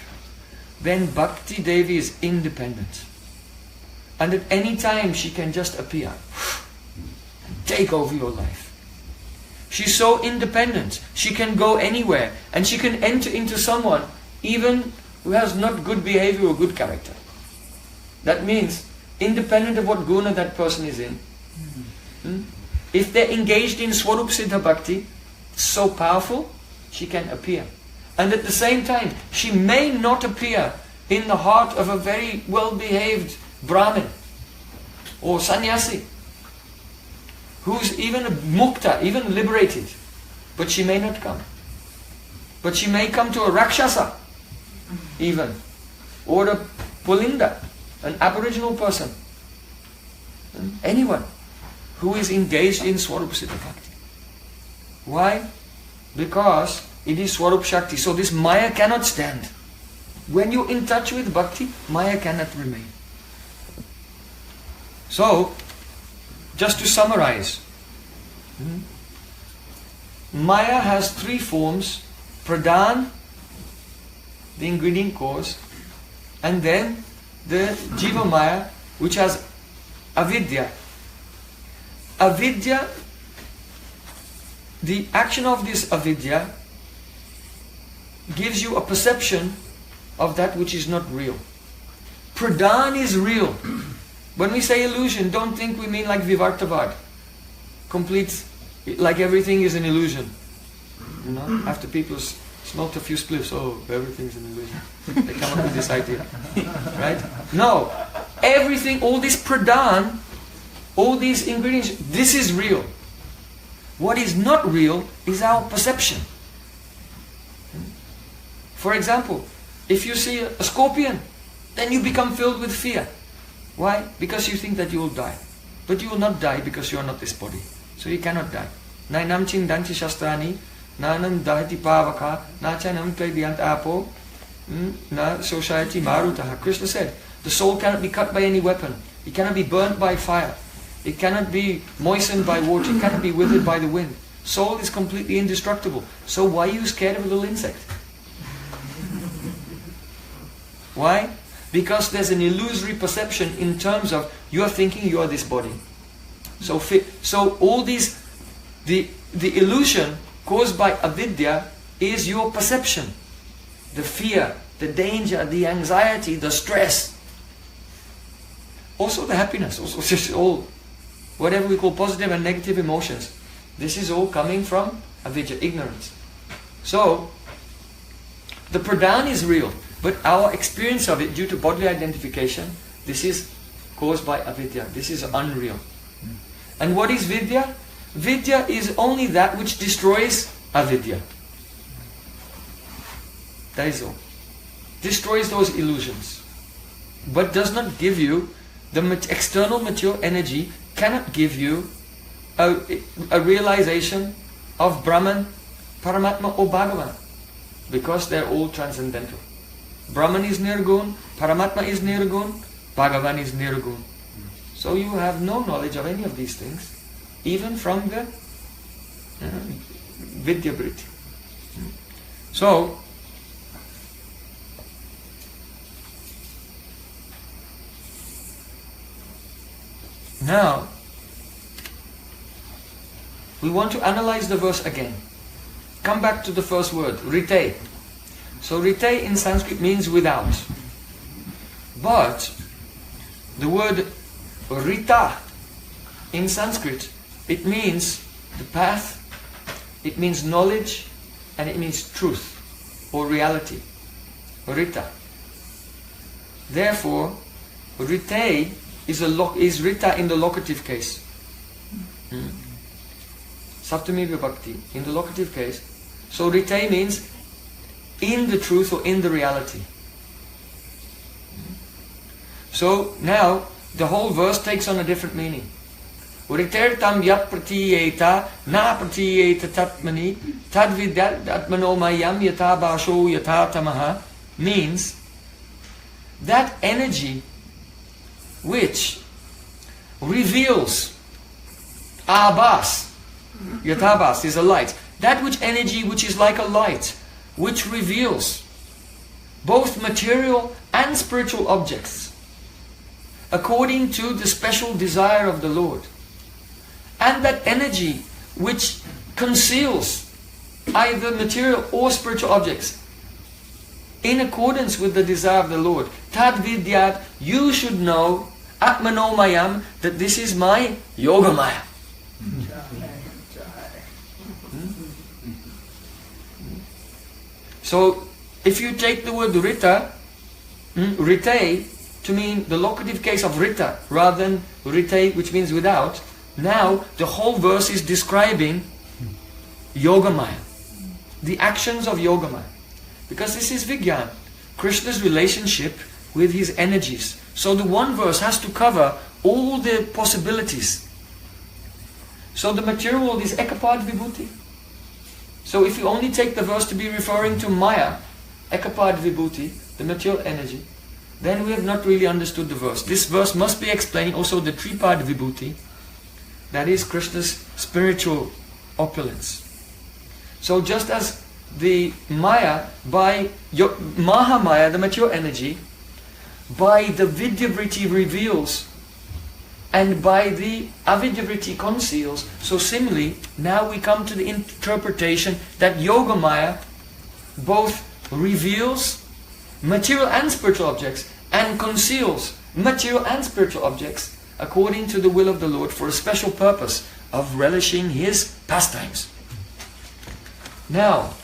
then Bhakti Devi is independent. And at any time she can just appear and take over your life. She's so independent, she can go anywhere and she can enter into someone even who has not good behavior or good character. That means, independent of what guna that person is in, if they're engaged in Swarup Siddha Bhakti, so powerful, she can appear. And at the same time, she may not appear in the heart of a very well-behaved Brahmin or sannyasi, who's even a mukta, even liberated, but she may not come. But she may come to a Rakshasa, even, or a Pulinda, an aboriginal person, anyone who is engaged in Swarup Siddha Bhakti. Why? Because it is Swarup Shakti. So this Maya cannot stand. When you're in touch with Bhakti, Maya cannot remain. So, just to summarize, Maya has three forms: Pradhan, the ingredient cause, and then the Jiva Maya, which has avidya. Avidya, the action of this avidya gives you a perception of that which is not real. Pradhan is real. When we say illusion, don't think we mean like Vivartavad. Complete, like everything is an illusion. You know, after people smoked a few spliffs, oh, everything's an illusion. They come up with this idea. Right? No. Everything, all this pradhan, all these ingredients, this is real. What is not real is our perception. For example, if you see a scorpion, then you become filled with fear. Why? Because you think that you will die. But you will not die because you are not this body. So you cannot die. Nainam chindanti shastrani, nanam dahati pavaka, nachanam klebiyant apo, na society marutaha. Krishna said, the soul cannot be cut by any weapon. It cannot be burnt by fire. It cannot be moistened by water. It cannot be withered by the wind. Soul is completely indestructible. So why are you scared of a little insect? Why? Because there's an illusory perception in terms of you are thinking you are this body. So all these, the illusion caused by avidya is your perception. The fear, the danger, the anxiety, the stress. Also the happiness, also this is all, whatever we call positive and negative emotions. This is all coming from avidya, ignorance. So, the pradhan is real. But our experience of it, due to bodily identification, this is caused by avidya. This is unreal. And what is vidya? Vidya is only that which destroys avidya. That is all. Destroys those illusions. But does not give you, the external material energy cannot give you a realization of Brahman, Paramatma or Bhagavan. Because they're all transcendental. Brahman is Nirgun, Paramatma is Nirgun, Bhagavan is Nirgun. So you have no knowledge of any of these things, even from the Vidya Vritti. So, now, we want to analyze the verse again. Come back to the first word, rite. So rite in Sanskrit means without. But the word rita in Sanskrit, it means the path, it means knowledge, and it means truth or reality. Rita. Therefore, rite is rita in the locative case. Saptami vibhakti in the locative case. So rite means in the truth or in the reality. So now the whole verse takes on a different meaning. Ritertam yat pratiyeta na pratiyeta tatmani tadvidat atmano mayam yata basho yata tamaha means that energy which reveals abas. Yatabas is a light. That which energy which is like a light, which reveals both material and spiritual objects according to the special desire of the Lord. And that energy which conceals either material or spiritual objects in accordance with the desire of the Lord. Tad vidyat, you should know, atmano mayam, that this is my yoga maya. So, if you take the word rita, rite, to mean the locative case of rita, rather than rite, which means without, now the whole verse is describing Yogamaya, the actions of Yogamaya. Because this is Vigyan, Krishna's relationship with his energies. So the one verse has to cover all the possibilities. So the material world is Ekapad Vibhuti. So if you only take the verse to be referring to Maya, Ekapad Vibhuti, the material energy, then we have not really understood the verse. This verse must be explaining also the Tripad Vibhuti, that is Krishna's spiritual opulence. So just as the Maya, by Mahamaya, the material energy, by the Vidyavriti reveals, and by the Avidyavriti conceals, so similarly, now we come to the interpretation that Yogamaya both reveals material and spiritual objects and conceals material and spiritual objects according to the will of the Lord for a special purpose of relishing His pastimes. Now,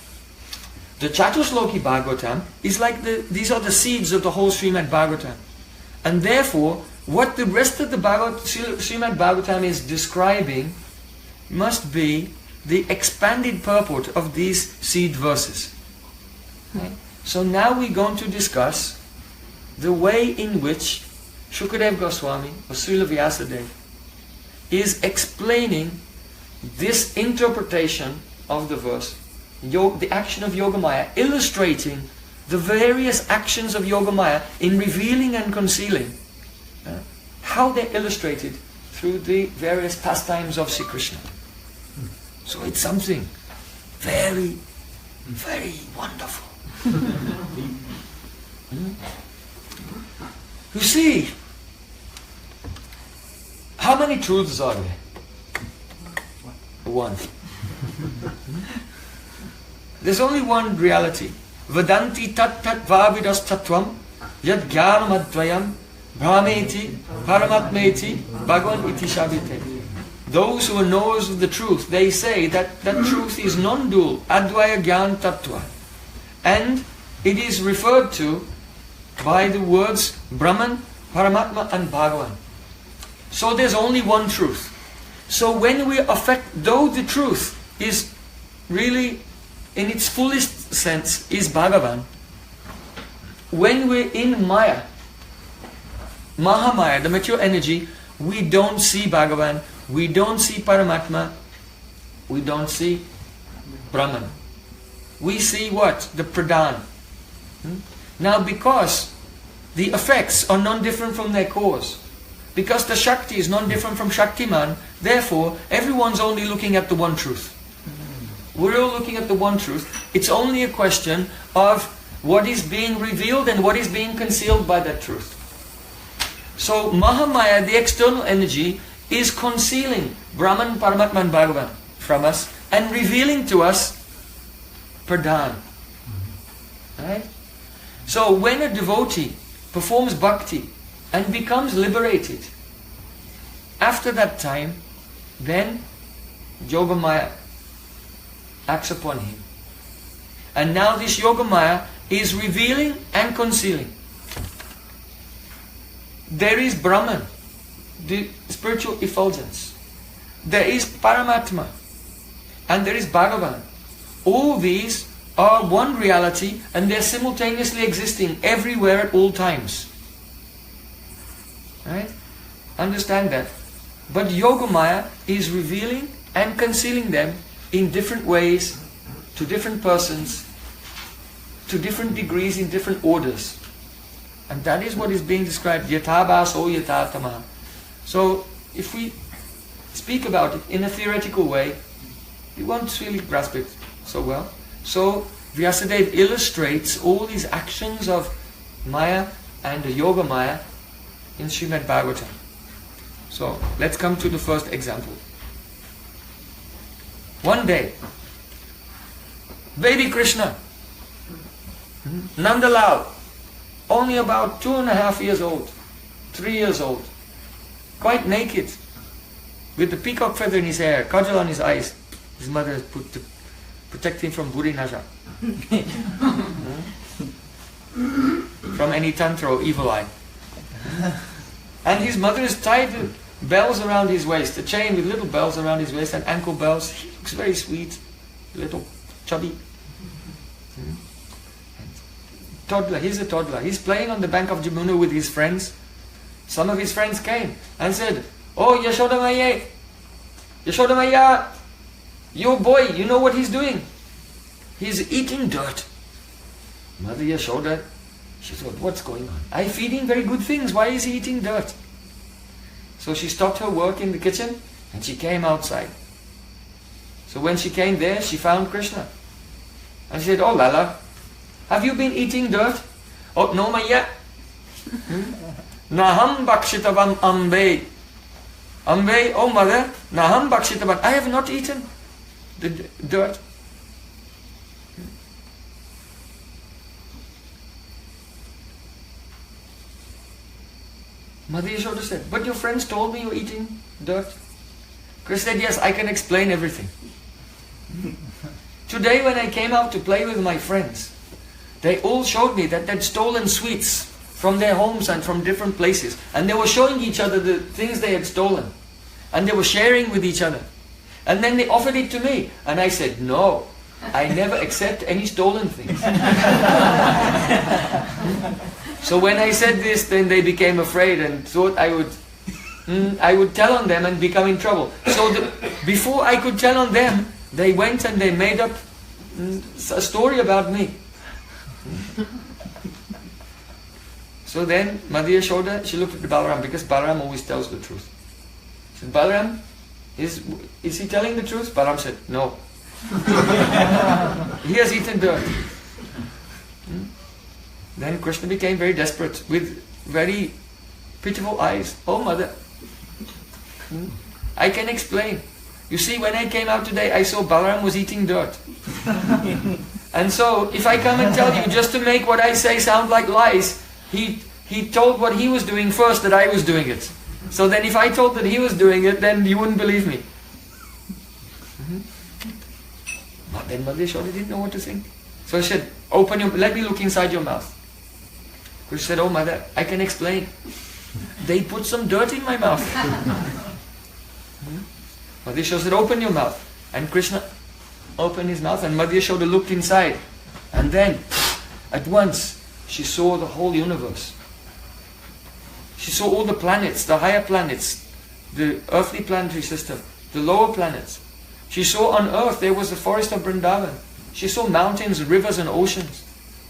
the Chatushloki Bhagavatam is like these are the seeds of the whole Srimad Bhagavatam. And therefore, what the rest of the Srimad Bhagavatam is describing must be the expanded purport of these seed verses. Right? So now we're going to discuss the way in which Shukadev Goswami or Srila Vyasadeva is explaining this interpretation of the verse, the action of Yogamaya, illustrating the various actions of Yogamaya in revealing and concealing, how they're illustrated through the various pastimes of Sri Krishna. So it's something very, very wonderful. You see, how many truths are there? One. There's only one reality. Vadanti tat tat vavidas tattvam yad jnanam advayam brahmeti paramatmeti bhagavan iti shabite. Those who are knowers of the truth, they say that that truth is non-dual, advaya jnana tattva. And it is referred to by the words Brahman, Paramatma and Bhagavan. So there's only one truth. So when we affect, though the truth is really in its fullest sense is Bhagavan, when we're in Maya, Mahamaya, the material energy, we don't see Bhagavan, we don't see Paramatma, we don't see Brahman. We see what? The Pradhan. Now because the effects are non-different from their cause, because the Shakti is non-different from Shaktiman, therefore everyone's only looking at the one truth. We're all looking at the one truth. It's only a question of what is being revealed and what is being concealed by that truth. So Mahamaya, the external energy, is concealing Brahman, Paramatma and Bhagavan from us and revealing to us Pradhan. Right? So when a devotee performs bhakti and becomes liberated, after that time, then Yogamaya acts upon him. And now this Yogamaya is revealing and concealing. There is Brahman, the spiritual effulgence. There is Paramatma. And there is Bhagavan. All these are one reality and they're simultaneously existing everywhere at all times. Right? Understand that. But Yogamaya is revealing and concealing them in different ways, to different persons, to different degrees, in different orders. And that is what is being described, yatha bhaso yatha tamaha. So, if we speak about it in a theoretical way, we won't really grasp it so well. So, Vyasadeva illustrates all these actions of Maya and the Yogamaya in Srimad Bhagavatam. So, let's come to the first example. One day, baby Krishna, Nandalal, only about 2.5 years old, 3 years old, quite naked, with the peacock feather in his hair, kajal on his eyes. His mother has put to protect him from Buri Naja. From any tantra or evil eye. And his mother has tied bells around his waist, a chain with little bells around his waist and ankle bells. He looks very sweet, little chubby. Toddler, he's a toddler. He's playing on the bank of Jamuna with his friends. Some of his friends came and said, "Oh, Yashoda Maya, Yashoda Maya, your boy, you know what he's doing? He's eating dirt." Mother Yashoda, she thought, what's going on? I'm feeding very good things, why is he eating dirt? So she stopped her work in the kitchen and she came outside. So when she came there, she found Krishna. And she said, "Oh Lala, have you been eating dirt?" "Oh no, Maya. Naham bhakshitavam ambe. Ambe, oh mother, naham bhakshitavam. I have not eaten the dirt." Mother Yashoda said, "But your friends told me you're eating dirt." Krishna said, "Yes, I can explain everything. Today when I came out to play with my friends, they all showed me that they'd stolen sweets from their homes and from different places. And they were showing each other the things they had stolen. And they were sharing with each other. And then they offered it to me. And I said, no, I never accept any stolen things." So when I said this, then they became afraid and thought I would tell on them and become in trouble. So before I could tell on them, they went and they made up a story about me. So then Mother Yashoda, she looked at Balaram, because Balaram always tells the truth. She said, "Balaram, is he telling the truth?" Balaram said, "No." "He has eaten dirt." Then Krishna became very desperate with very pitiful eyes. "Oh mother, I can explain. You see, when I came out today, I saw Balaram was eating dirt. And so, if I come and tell you just to make what I say sound like lies, he told what he was doing first, that I was doing it. So then if I told that he was doing it, then you wouldn't believe me." But then Mother Yashoda didn't know what to think. So she said, let me look inside your mouth." Krishna said, "Oh mother, I can explain. They put some dirt in my mouth." Mother Yashoda said, "Open your mouth." And Krishna opened his mouth and Mother Yashoda looked inside. And then, at once, she saw the whole universe. She saw all the planets, the higher planets, the earthly planetary system, the lower planets. She saw on earth there was the forest of Vrindavan. She saw mountains, rivers and oceans.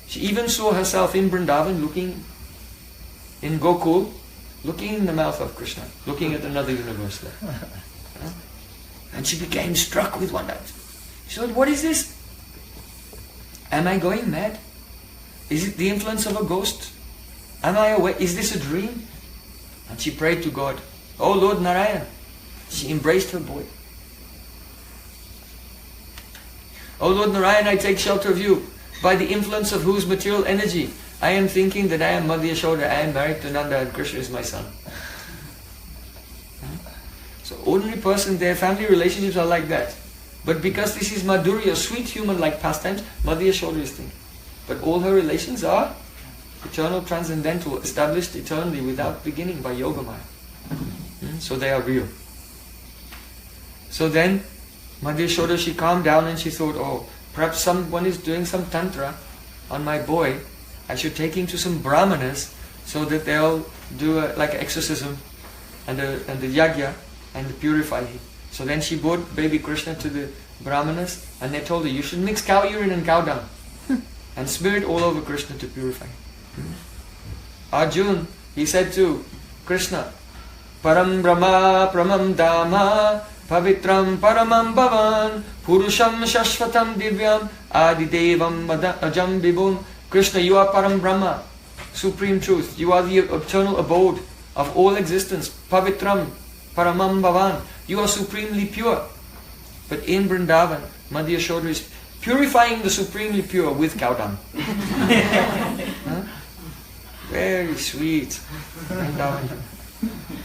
She even saw herself in Vrindavan looking in Gokul, looking in the mouth of Krishna, looking at another universe there. And she became struck with wonder. She said, "What is this? Am I going mad? Is it the influence of a ghost? Am I awake? Is this a dream?" And she prayed to God, "Oh Lord Narayan." She embraced her boy. "Oh Lord Narayan, I take shelter of you, by the influence of whose material energy I am thinking that I am Mother Yashoda, I am married to Nanda and Krishna is my son." So ordinary person, their family relationships are like that. But because this is Madhurya, sweet human-like pastimes, Mother Yashoda is thinking. But all her relations are eternal, transcendental, established eternally without beginning by Yogamaya. So they are real. So then, Mother Yashoda, she calmed down and she thought, oh, perhaps someone is doing some tantra on my boy. I should take him to some brahmanas so that they'll do like an exorcism and the yagya and purify him. So then she brought baby Krishna to the brahmanas and they told her, you should mix cow urine and cow dung and smear it all over Krishna to purify him. Arjuna, he said to Krishna, Param Brahma Pramam Dhamma Pavitram Paramam Bhavan Purusham Shashvatam Divyam Adidevam Ajam Vibhum. Krishna, you are Param Brahma, Supreme Truth. You are the eternal abode of all existence. Pavitram Paramam Bhavan. You are supremely pure. But in Vrindavan, Mother Yashoda is purifying the supremely pure with cow dung. Huh? Very sweet. Vrindavan.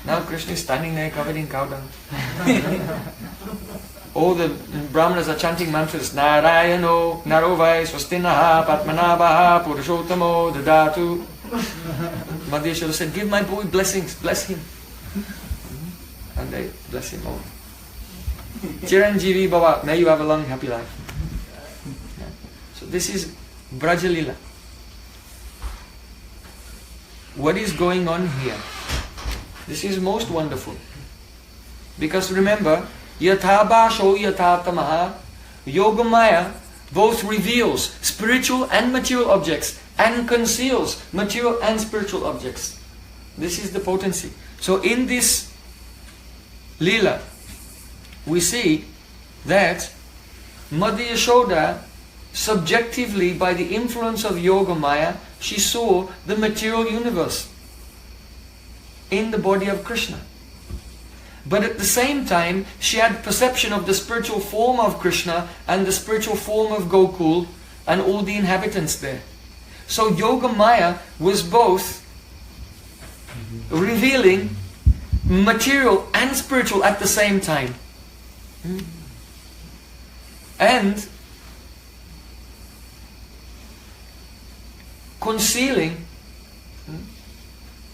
Now Krishna is standing there covered in cow dung. All the brahmanas are chanting mantras. Narayano, Narovai, Swastinaha, Patmanabhaha, Purushottamo, Dadatu. Mother Yashoda said, give my boy blessings, bless him. And they bless him all. Chiranjeevi Bhava, may you have a long happy life. Yeah. So this is Brajalila. What is going on here? This is most wonderful. Because remember, Yathabhasho Yathatamaha, Yogamaya both reveals spiritual and material objects and conceals material and spiritual objects. This is the potency. So in this Leela, we see that Mother Yashoda, subjectively by the influence of Yogamaya, she saw the material universe in the body of Krishna. But at the same time, she had perception of the spiritual form of Krishna and the spiritual form of Gokul and all the inhabitants there. So Yogamaya was both revealing material and spiritual at the same time. And concealing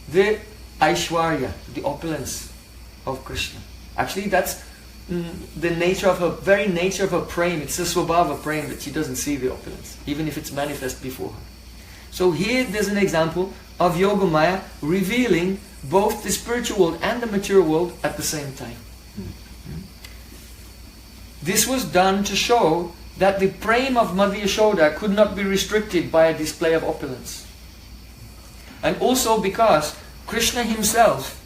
the Aishwarya, the opulence of Krishna. Actually, that's the nature of her, very nature of her Prem. It's the swabhava of Prem that she doesn't see the opulence, even if it's manifest before her. So here there's an example of Yogamaya revealing both the spiritual world and the material world at the same time. This was done to show that the Prem of Mother Yashoda could not be restricted by a display of opulence. And also because Krishna himself,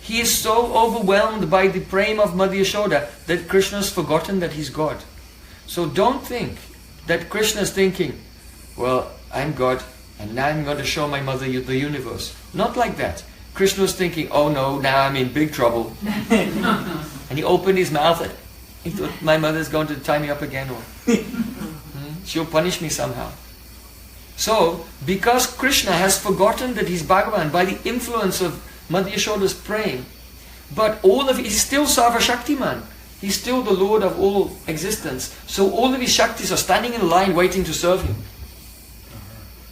he is so overwhelmed by the Prem of Mother Yashoda that Krishna has forgotten that he's God. So don't think that Krishna is thinking, well, I'm God and now I'm going to show my mother the universe. Not like that. Krishna was thinking, oh no, now I'm in big trouble. And he opened his mouth and he thought, my mother's going to tie me up again, or she'll punish me somehow. So, because Krishna has forgotten that he's Bhagavan by the influence of Mother Yashoda's Prem, but he's still Sarva Shaktiman. He's still the Lord of all existence. So all of his Shaktis are standing in line waiting to serve him.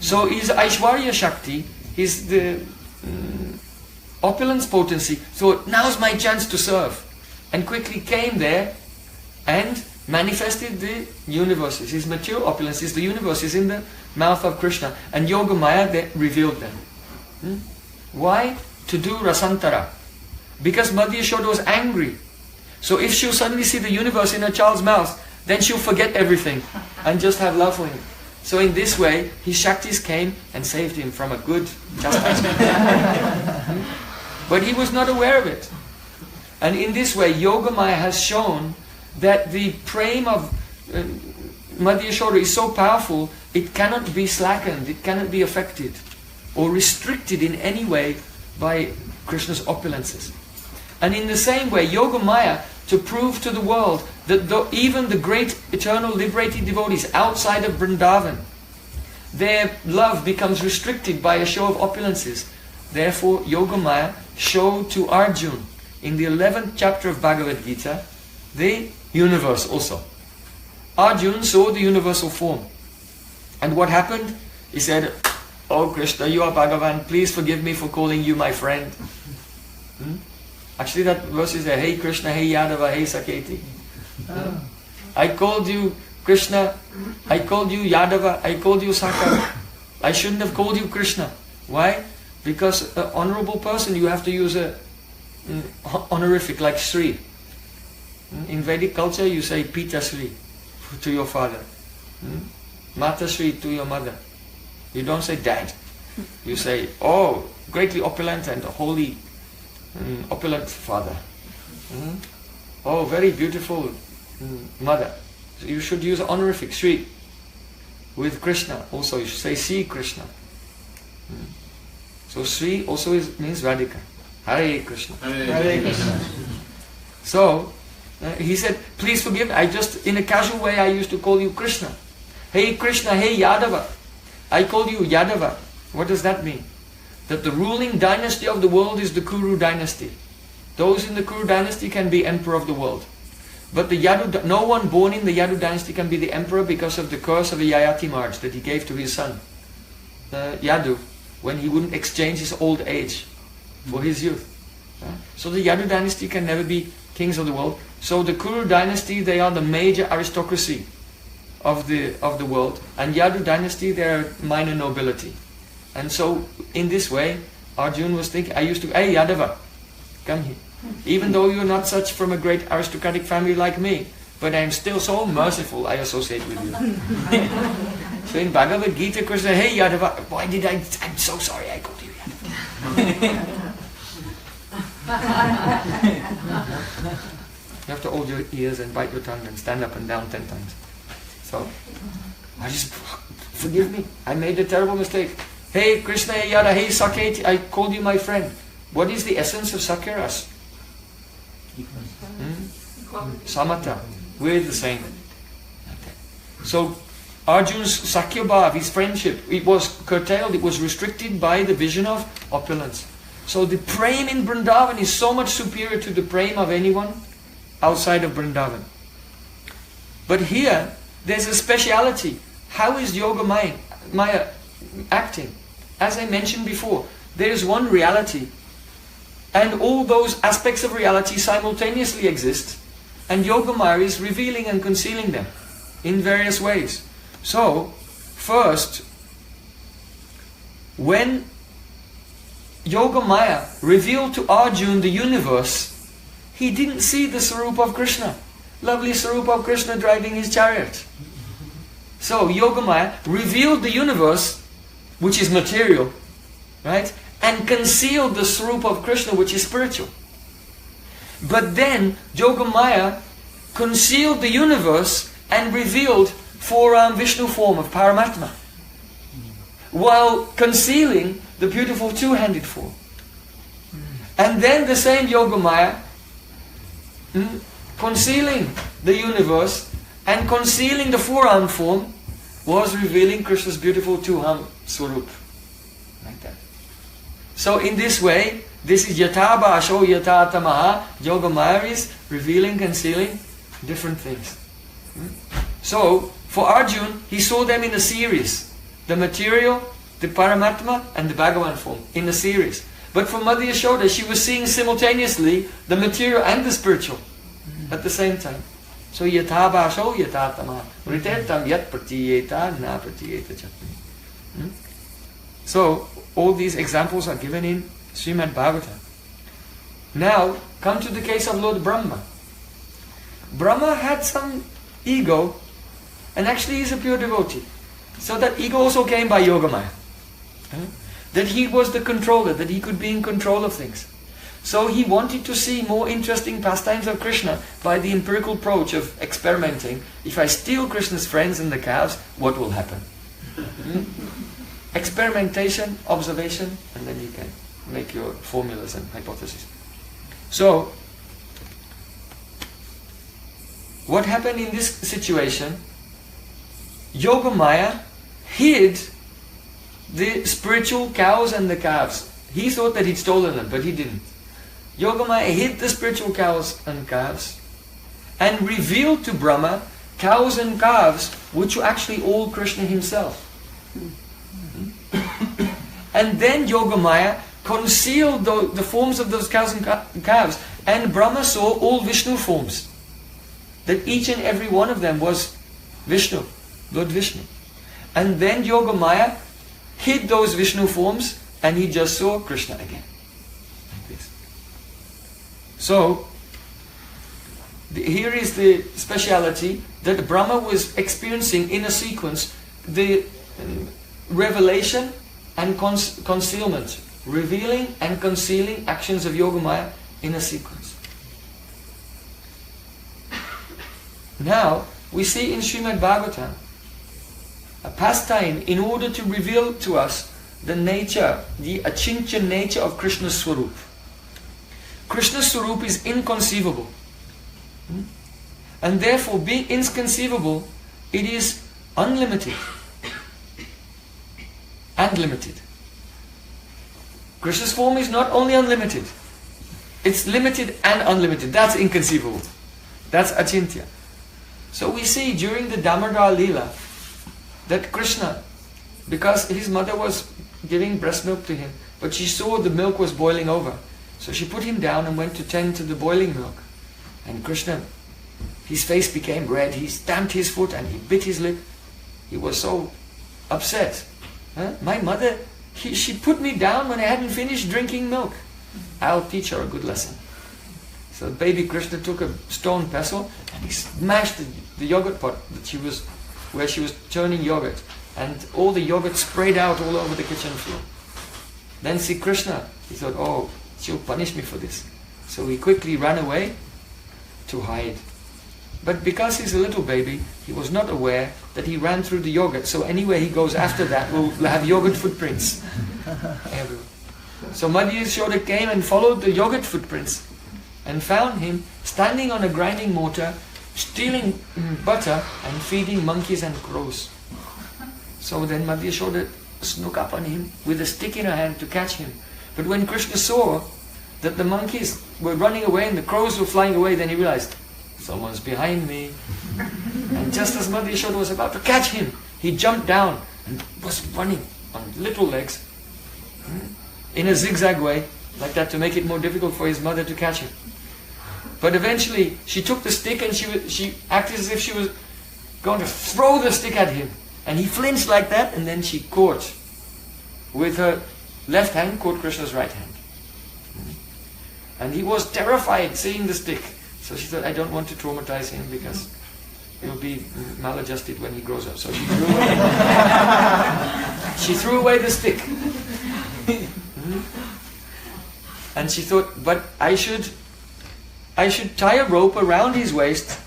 So his Aishwarya Shakti, is the opulence potency. So now's my chance to serve. And quickly came there and manifested the universes. His material opulence is the universes in the mouth of Krishna. And Yogamaya revealed them. Why? To do rasantara. Because Mother Yashoda was angry. So if she'll suddenly see the universe in her child's mouth, then she'll forget everything and just have love for him. So in this way, his Shaktis came and saved him from a good chastisement. But he was not aware of it. And in this way, Yogamaya has shown that the Prem of Mother Yashoda is so powerful, it cannot be slackened, it cannot be affected or restricted in any way by Krishna's opulences. And in the same way, Yogamaya, to prove to the world that even the great eternal liberated devotees outside of Vrindavan, their love becomes restricted by a show of opulences. Therefore, Yogamaya showed to Arjuna in the 11th chapter of Bhagavad Gita, the universe also. Arjuna saw the universal form. And what happened? He said, "Oh Krishna, you are Bhagavan, please forgive me for calling you my friend." Actually that verse is there, "Hey Krishna, hey Yadava, hey Saketi." I called you Krishna, I called you Yadava, I called you Saka. I shouldn't have called you Krishna. Why? Because an honorable person, you have to use a honorific like Sri. In Vedic culture you say Pita Sri to your father. Mata Sri to your mother. You don't say dad. You say, "Oh, greatly opulent and holy, opulent father." "Oh, very beautiful mother." So you should use honorific Sri. With Krishna also you should say Sri Krishna. So Sri also means Radhika. Hare Krishna. Hare Krishna. So he said, "Please forgive me. I just, in a casual way, I used to call you Krishna. Hey Krishna, hey Yadava. I called you Yadava." What does that mean? That the ruling dynasty of the world is the Kuru dynasty. Those in the Kuru dynasty can be emperor of the world. But the Yadu, no one born in the Yadu dynasty can be the emperor because of the curse of a Yayati March that he gave to his son, Yadu, when he wouldn't exchange his old age for his youth. So the Yadu dynasty can never be kings of the world. So the Kuru dynasty, they are the major aristocracy of the world, and Yadu dynasty, they are minor nobility. And so in this way, Arjuna was thinking, I used to, "Hey Yadava, come here. Even though you're not such from a great aristocratic family like me, but I am still so merciful, I associate with you." So in Bhagavad Gita, Krishna said, "Hey Yadava, why did I'm so sorry I called you Yadava." You have to hold your ears and bite your tongue and stand up and down 10 times. So, I just, forgive me, I made a terrible mistake. "Hey Krishna, hey Yada, hey Saketi, I called you my friend." What is the essence of Sakiras? Samata. We're the same. So Arjuna's Sakya Bhav, his friendship, it was curtailed, it was restricted by the vision of opulence. So the Prem in Vrindavan is so much superior to the Prem of anyone outside of Vrindavan. But here, there's a speciality. How is Yoga Maya acting? As I mentioned before, there is one reality, and all those aspects of reality simultaneously exist, and Yoga Maya is revealing and concealing them in various ways. So, first, when Yoga Maya revealed to Arjuna the universe, he didn't see the Sarupa of Krishna. Lovely Sarupa of Krishna driving his chariot. So Yoga Maya revealed the universe, which is material, right? And concealed the Sarupa of Krishna, which is spiritual. But then Yoga Maya concealed the universe and revealed four-armed Vishnu form of Paramatma, while concealing the beautiful two-handed form. And then the same Yoga Maya, concealing the universe and concealing the four-armed form, was revealing Krishna's beautiful two-armed Swarup. Like that. So in this way, this is Yatha Bhasho Yatha Tamaha. Yoga Maya is revealing, concealing different things. So, for Arjuna, he saw them in a series. The material, the Paramatma, and the Bhagavan form, in a series. But for Mother Yashoda, she was seeing simultaneously the material and the spiritual at the same time. So, Yatha Bhasho Yatha Tamaha. Ritetam Yat Pratiyeta Na Pratiyeta Chatmi. So, all these examples are given in Srimad Bhagavatam. Now, come to the case of Lord Brahma. Brahma had some ego, and actually he's a pure devotee. So that ego also came by Yoga Maya. That he was the controller, that he could be in control of things. So he wanted to see more interesting pastimes of Krishna by the empirical approach of experimenting. If I steal Krishna's friends and the calves, what will happen? Experimentation, observation, and then you can make your formulas and hypotheses. So, what happened in this situation? Yoga Maya hid the spiritual cows and the calves. He thought that he'd stolen them, but he didn't. Yogamaya hid the spiritual cows and calves and revealed to Brahma cows and calves which were actually all Krishna himself. And then Yogamaya concealed the forms of those cows and calves, and Brahma saw all Vishnu forms. That each and every one of them was Vishnu, Lord Vishnu. And then Yogamaya hid those Vishnu forms and he just saw Krishna again. Like this. So, here is the speciality that Brahma was experiencing in a sequence, the revelation and concealment, revealing and concealing actions of Yogamaya in a sequence. Now, we see in Srimad Bhagavatam a pastime in order to reveal to us the nature, the achintya nature of Krishna's Swarup. Krishna's Swarup is inconceivable. And therefore, being inconceivable, it is unlimited and limited. Krishna's form is not only unlimited, it's limited and unlimited. That's inconceivable. That's achintya. So we see during the Damodar Leela that Krishna, because his mother was giving breast milk to him, but she saw the milk was boiling over. So she put him down and went to tend to the boiling milk. And Krishna, his face became red, he stamped his foot and he bit his lip. He was so upset. My mother, she put me down when I hadn't finished drinking milk. I'll teach her a good lesson. So baby Krishna took a stone pestle and he smashed the yogurt pot that where she was churning yogurt, and all the yogurt sprayed out all over the kitchen floor. Then see Krishna, he thought, oh, she'll punish me for this. So he quickly ran away to hide. But because he's a little baby, he was not aware that he ran through the yogurt. So anywhere he goes after that will have yogurt footprints everywhere. So Madhya Yashoda came and followed the yogurt footprints and found him standing on a grinding mortar, stealing butter and feeding monkeys and crows. So then Madhya Yashoda snuck up on him with a stick in her hand to catch him. But when Krishna saw that the monkeys were running away and the crows were flying away, then he realized, someone's behind me. And just as Madhya Yashoda was about to catch him, he jumped down and was running on little legs in a zigzag way, like that, to make it more difficult for his mother to catch him. But eventually she took the stick and she acted as if she was going to throw the stick at him. And he flinched like that, and then she caught, with her left hand, caught Krishna's right hand. And he was terrified seeing the stick. So she thought, I don't want to traumatize him because he'll be maladjusted when he grows up. So she threw away the stick. And she thought, but I should tie a rope around his waist,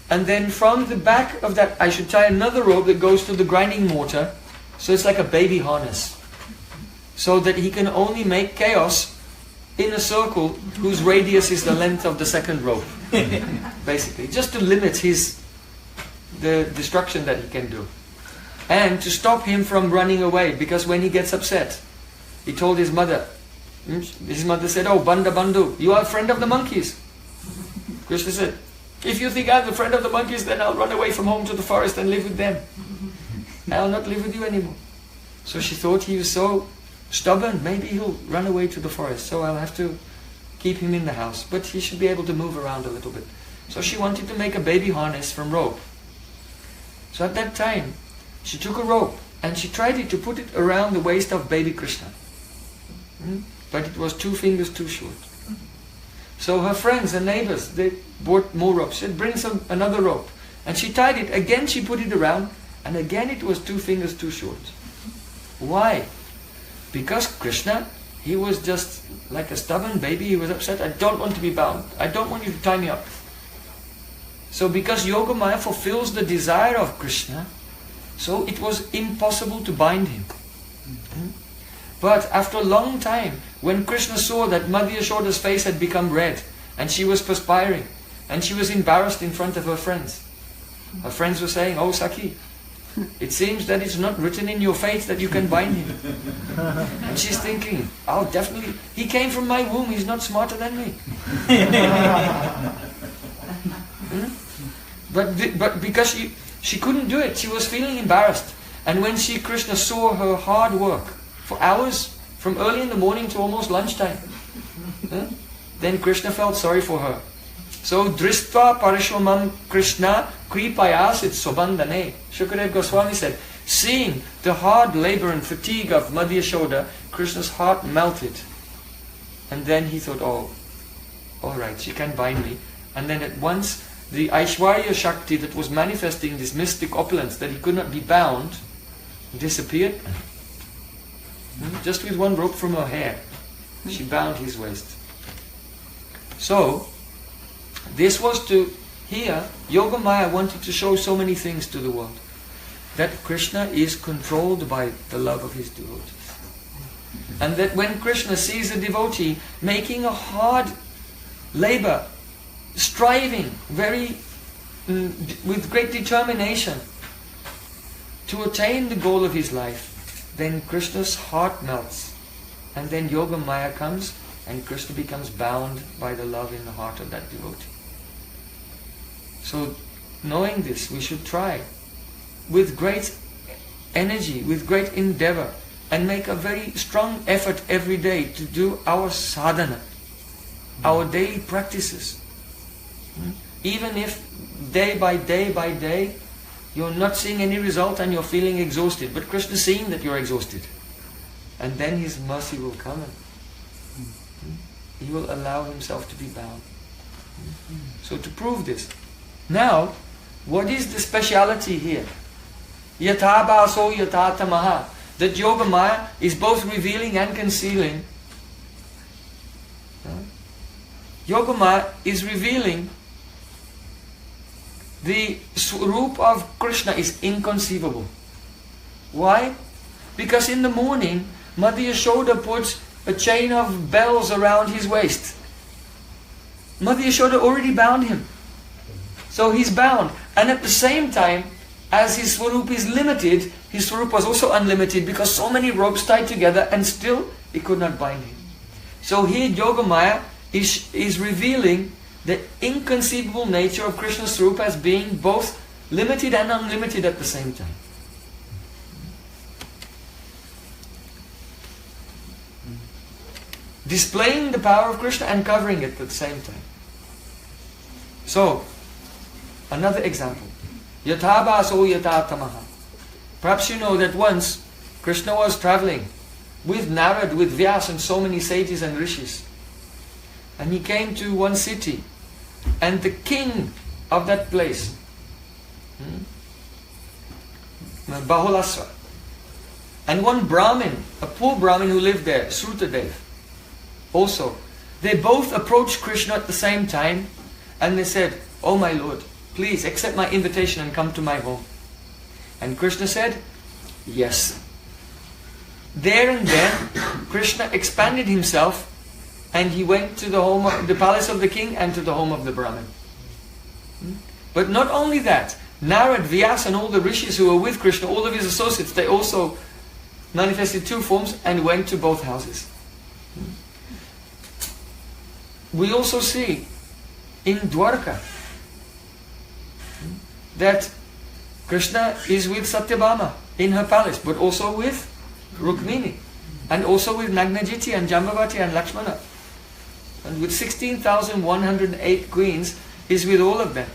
and then from the back of that I should tie another rope that goes to the grinding mortar, so it's like a baby harness, so that he can only make chaos in a circle whose radius is the length of the second rope. Basically, just to limit the destruction that he can do. And to stop him from running away, because when he gets upset, he told his mother said, oh, Banda Bandhu, you are a friend of the monkeys. Krishna said, if you think I'm the friend of the monkeys, then I'll run away from home to the forest and live with them. I'll not live with you anymore. So she thought he was so stubborn, maybe he'll run away to the forest, so I'll have to keep him in the house. But he should be able to move around a little bit. So she wanted to make a baby harness from rope. So at that time, she took a rope and she tried to put it around the waist of baby Krishna. But it was 2 fingers too short. So her friends and neighbors, they bought more ropes. She said, bring another rope. And she tied it. Again she put it around, and again it was 2 fingers too short. Why? Because Krishna, he was just like a stubborn baby. He was upset. I don't want to be bound. I don't want you to tie me up. So because Yogamaya fulfills the desire of Krishna, so it was impossible to bind him. But after a long time, when Krishna saw that Madhya Yashoda's face had become red, and she was perspiring, and she was embarrassed in front of her friends. Her friends were saying, oh Sakhi, It seems that it's not written in your fate that you can bind him. And she's thinking, oh, definitely, he came from my womb, he's not smarter than me. But because she couldn't do it, she was feeling embarrassed. And when Krishna saw her hard work for hours, from early in the morning to almost lunchtime, then Krishna felt sorry for her. So, Dristva Parishomam Krishna Kripayasit Sobandane. Shukadev Goswami said, seeing the hard labor and fatigue of Madhya Yashoda, Krishna's heart melted. And then he thought, oh, alright, she can bind me. And then at once, the Aishwarya Shakti that was manifesting this mystic opulence, that he could not be bound, disappeared. Just with one rope from her hair, she bound his waist. So, this was to, here, Yoga Maya wanted to show so many things to the world. That Krishna is controlled by the love of his devotees. And that when Krishna sees a devotee making a hard labor, striving with great determination to attain the goal of his life, then Krishna's heart melts. And then Yoga Maya comes and Krishna becomes bound by the love in the heart of that devotee. So, knowing this, we should try with great energy, with great endeavor, and make a very strong effort every day to do our sadhana, our daily practices. Even if day by day, you're not seeing any result and you're feeling exhausted, but Krishna is seeing that you're exhausted. And then His mercy will come and He will allow Himself to be bound. So to prove this, now, what is the speciality here? Yatha baso yatha tamaha. That Yoga Maya is both revealing and concealing. Yoga Maya is revealing the Swarup of Krishna is inconceivable. Why? Because in the morning, Madhya Yashoda puts a chain of bells around his waist. Madhya Yashoda already bound him. So he's bound. And at the same time, as his Swarup is limited, his Swarup was also unlimited because so many ropes tied together and still he could not bind him. So here Yoga Maya is revealing the inconceivable nature of Krishna's Swarup as being both limited and unlimited at the same time. Displaying the power of Krishna and covering it at the same time. So, another example. Yatha baso yatha tamaha. Perhaps you know that once Krishna was traveling with Narad, with Vyas and so many sages and rishis. And he came to one city. And the king of that place, Bahulasva, and one Brahmin, a poor Brahmin who lived there, Srutadev, also, they both approached Krishna at the same time and they said, "Oh my Lord, please accept my invitation and come to my home." And Krishna said, "Yes." There and then, Krishna expanded himself and he went to the palace of the king and to the home of the Brahmin. But not only that, Narad, Vyas and all the rishis who were with Krishna, all of his associates, they also manifested two forms and went to both houses. We also see in Dwarka that Krishna is with Satyabhama in her palace, but also with Rukmini, and also with Nagnajiti and Jambavati and Lakshmana. And with 16,108 queens, he's with all of them.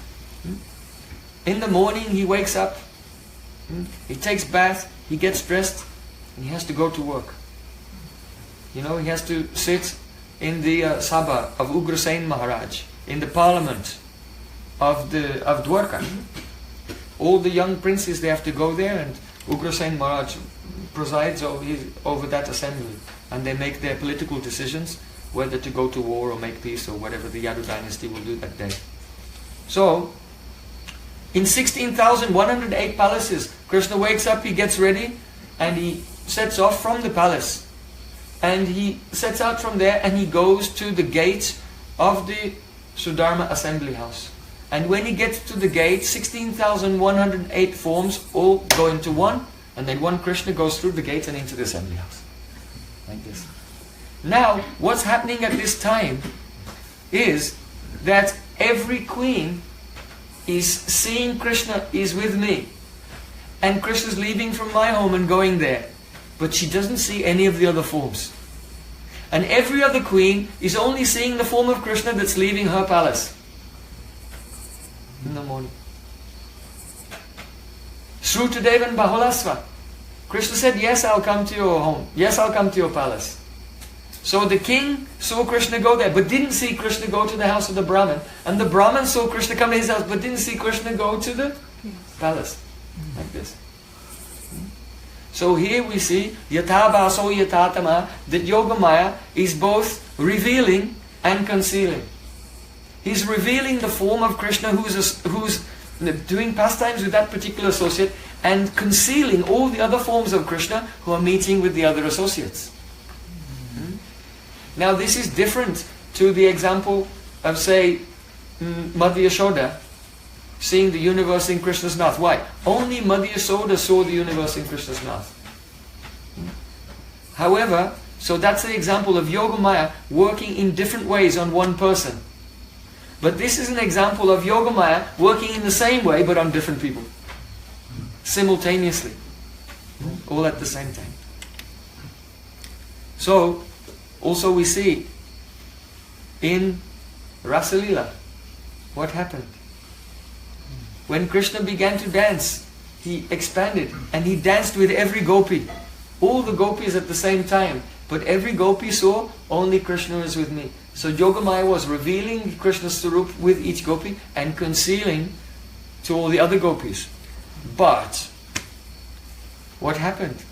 In the morning he wakes up, he takes bath, he gets dressed, and he has to go to work. You know, he has to sit in the Sabha of Ugrasen Maharaj, in the parliament of Dwarka. All the young princes, they have to go there, and Ugrasen Maharaj presides over that assembly, and they make their political decisions whether to go to war or make peace or whatever the Yadu dynasty will do that day. So, in 16,108 palaces, Krishna wakes up, he gets ready, and he sets off from the palace. And he sets out from there and he goes to the gates of the Sudharma assembly house. And when he gets to the gate, 16,108 forms all go into one, and then one Krishna goes through the gate and into the assembly house. Like this. Now, what's happening at this time is that every queen is seeing Krishna is with me. And Krishna's leaving from my home and going there. But she doesn't see any of the other forms. And every other queen is only seeing the form of Krishna that's leaving her palace in the morning. Shrutadevan Bahulasva. Krishna said, yes, I'll come to your home. Yes, I'll come to your palace. So the king saw Krishna go there, but didn't see Krishna go to the house of the Brahmin. And the Brahmin saw Krishna come to his house, but didn't see Krishna go to the palace. Like this. So here we see Yatha Baso Yatatama, that Yogamaya is both revealing and concealing. He's revealing the form of Krishna who's doing pastimes with that particular associate, and concealing all the other forms of Krishna who are meeting with the other associates. Now this is different to the example of, say, Mother Yashoda seeing the universe in Krishna's mouth. Why? Only Mother Yashoda saw the universe in Krishna's mouth. However, so that's the example of Yogamaya working in different ways on one person. But this is an example of Yogamaya working in the same way but on different people. Simultaneously. All at the same time. So, also we see in Rasalila what happened. When Krishna began to dance, he expanded and he danced with every gopi. All the gopis at the same time. But every gopi saw, only Krishna is with me. So Yogamaya was revealing Krishna's Sarup with each gopi and concealing to all the other gopis. But what happened?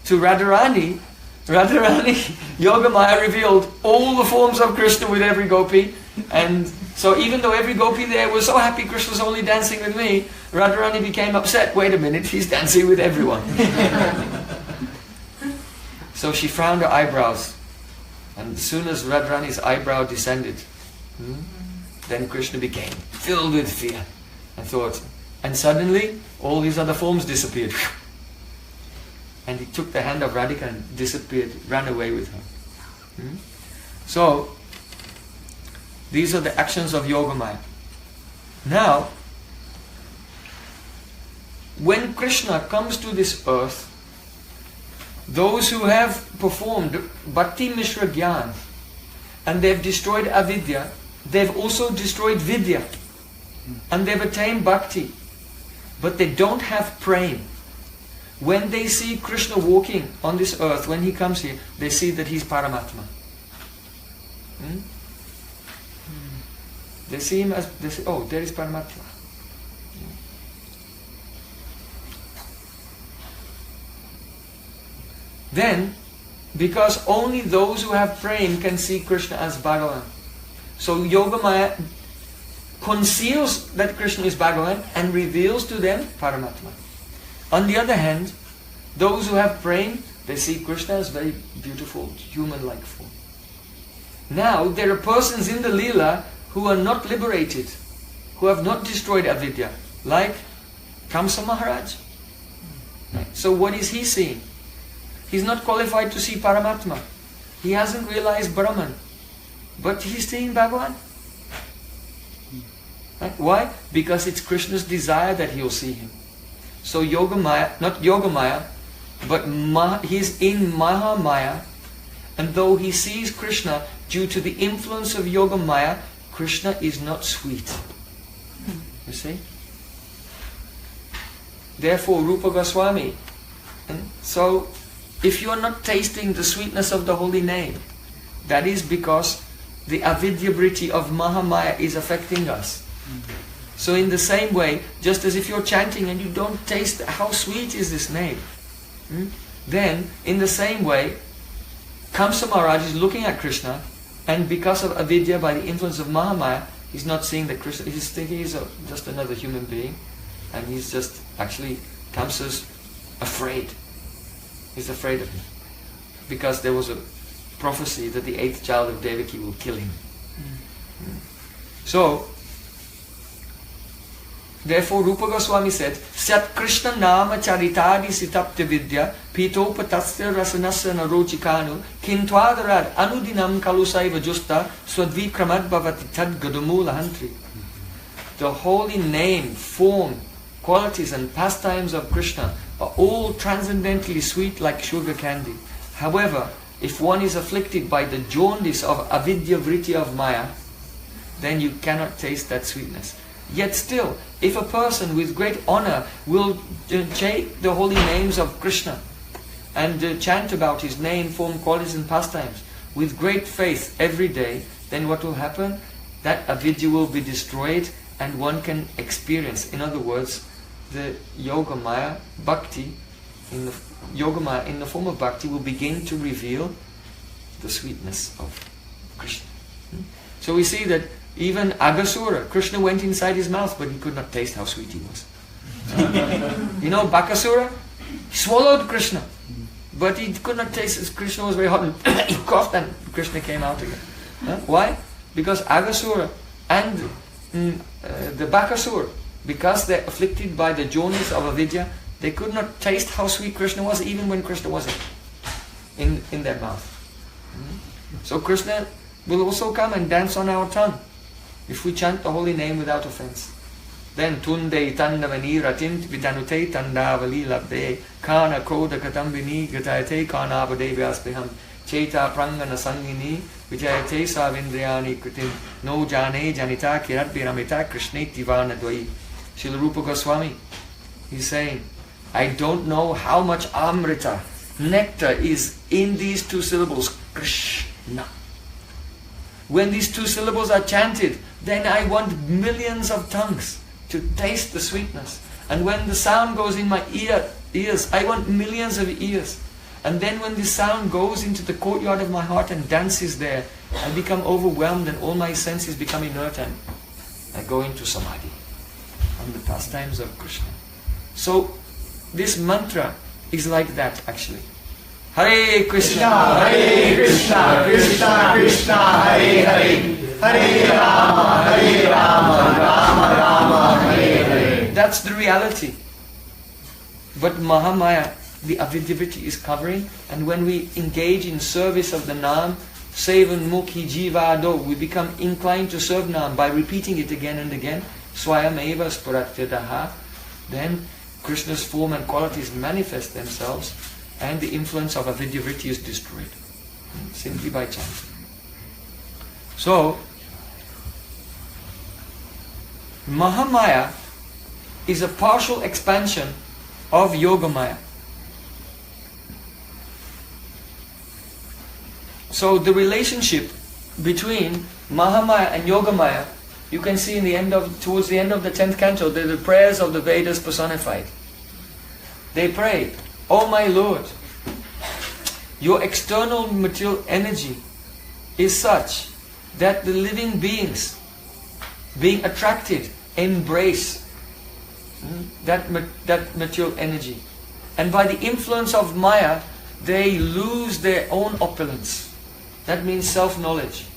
To Radharani, Yogamaya revealed all the forms of Krishna with every gopi. And so even though every gopi there was so happy Krishna's only dancing with me, Radharani became upset. Wait a minute, he's dancing with everyone. So she frowned her eyebrows. And as soon as Radharani's eyebrow descended, then Krishna became filled with fear and thought. And suddenly, all these other forms disappeared. And he took the hand of Radhika and disappeared, ran away with her. So, these are the actions of Yogamaya. Now, when Krishna comes to this earth, those who have performed Bhakti Mishra Gyan and they've destroyed avidya, they've also destroyed vidya and they've attained bhakti, but they don't have prem. When they see Krishna walking on this earth, when he comes here, they see that he's Paramatma. They see him as, they say, oh, there is Paramatma. Then, because only those who have prem can see Krishna as Bhagavan. So Yogamaya conceals that Krishna is Bhagavan and reveals to them Paramatma. On the other hand, those who have prem, they see Krishna as very beautiful, human-like form. Now, there are persons in the Leela who are not liberated, who have not destroyed avidya, like Kamsa Maharaj. So what is he seeing? He's not qualified to see Paramatma. He hasn't realized Brahman. But he's seeing Bhagavan. Right? Why? Because it's Krishna's desire that he'll see him. So Yogamaya, not Yogamaya, but he's in Mahamaya, and though he sees Krishna, due to the influence of Yogamaya, Krishna is not sweet. You see? Therefore, Rupa Goswami. And so, if you are not tasting the sweetness of the holy name, that is because the avidya vritti of Mahamaya is affecting us. So in the same way, just as if you're chanting and you don't taste how sweet is this name, then in the same way, Kamsa Maharaj is looking at Krishna, and because of avidya, by the influence of Mahamaya, he's not seeing that Krishna, he's thinking he's just another human being, and he's just, actually, Kamsa's afraid. He's afraid of him. Because there was a prophecy that the 8th child of Devaki will kill him. So, Therefore Rupa Goswami said, Sat Krishna Nama Charitadi Sitapta Vidya Pitopa Tatsya Rasanasya Narochikanu Kintwadarad Anudinam Kalusaiva Justa Swadvikramad Bhavati Tad Gadamula Hantri. The holy name, form, qualities and pastimes of Krishna are all transcendently sweet like sugar candy. However, if one is afflicted by the jaundice of avidya vritti of Maya, then you cannot taste that sweetness. Yet still, if a person with great honor will take the holy names of Krishna and chant about his name, form, qualities and pastimes with great faith every day, then what will happen? That avidya will be destroyed and one can experience, in other words, the yoga maya, bhakti, in the yoga maya in the form of bhakti will begin to reveal the sweetness of Krishna. So we see that even Agasura, Krishna went inside his mouth, but he could not taste how sweet he was. You know, Bakasura, he swallowed Krishna, but he could not taste it. Krishna was very hot, and he coughed and Krishna came out again. Why? Because Agasura and the Bakasura, because they're afflicted by the jaundice of avidya, they could not taste how sweet Krishna was, even when Krishna was in their mouth. So Krishna will also come and dance on our tongue if we chant the holy name without offense. Then tunde tandavani ratint vidanute tandavali labde kana koda katambini gatayate kana abade vyaspeham cheta prangana sangini vijayate savindriyani kritim no jane janita kirat viramita krishneti vanadvai. Srila Rupa Goswami, he's saying, I don't know how much amrita, nectar is in these two syllables, Krishna. When these two syllables are chanted, then I want millions of tongues to taste the sweetness. And when the sound goes in my ears, I want millions of ears. And then when the sound goes into the courtyard of my heart and dances there, I become overwhelmed and all my senses become inert and I go into samadhi on the pastimes of Krishna. So this mantra is like that actually. Hare Krishna, Hare Krishna, Krishna Krishna, Hare Hare, Hare Rama, Rama Rama, Hare Hare. That's the reality. But Mahamaya, the avidya is covering, and when we engage in service of the Naam, Sevan Mukhi Jivado, we become inclined to serve Naam by repeating it again and again. Swayameva Spuratyadaha, then Krishna's form and qualities manifest themselves and the influence of avidya vritti is destroyed simply by chanting. So, Mahamaya is a partial expansion of Yogamaya. So the relationship between Mahamaya and Yogamaya, you can see towards the end of the 10th canto, the prayers of the Vedas personified. They pray, "Oh my Lord, your external material energy is such that the living beings, being attracted, embrace that material energy. And by the influence of Maya, they lose their own opulence. That means self-knowledge.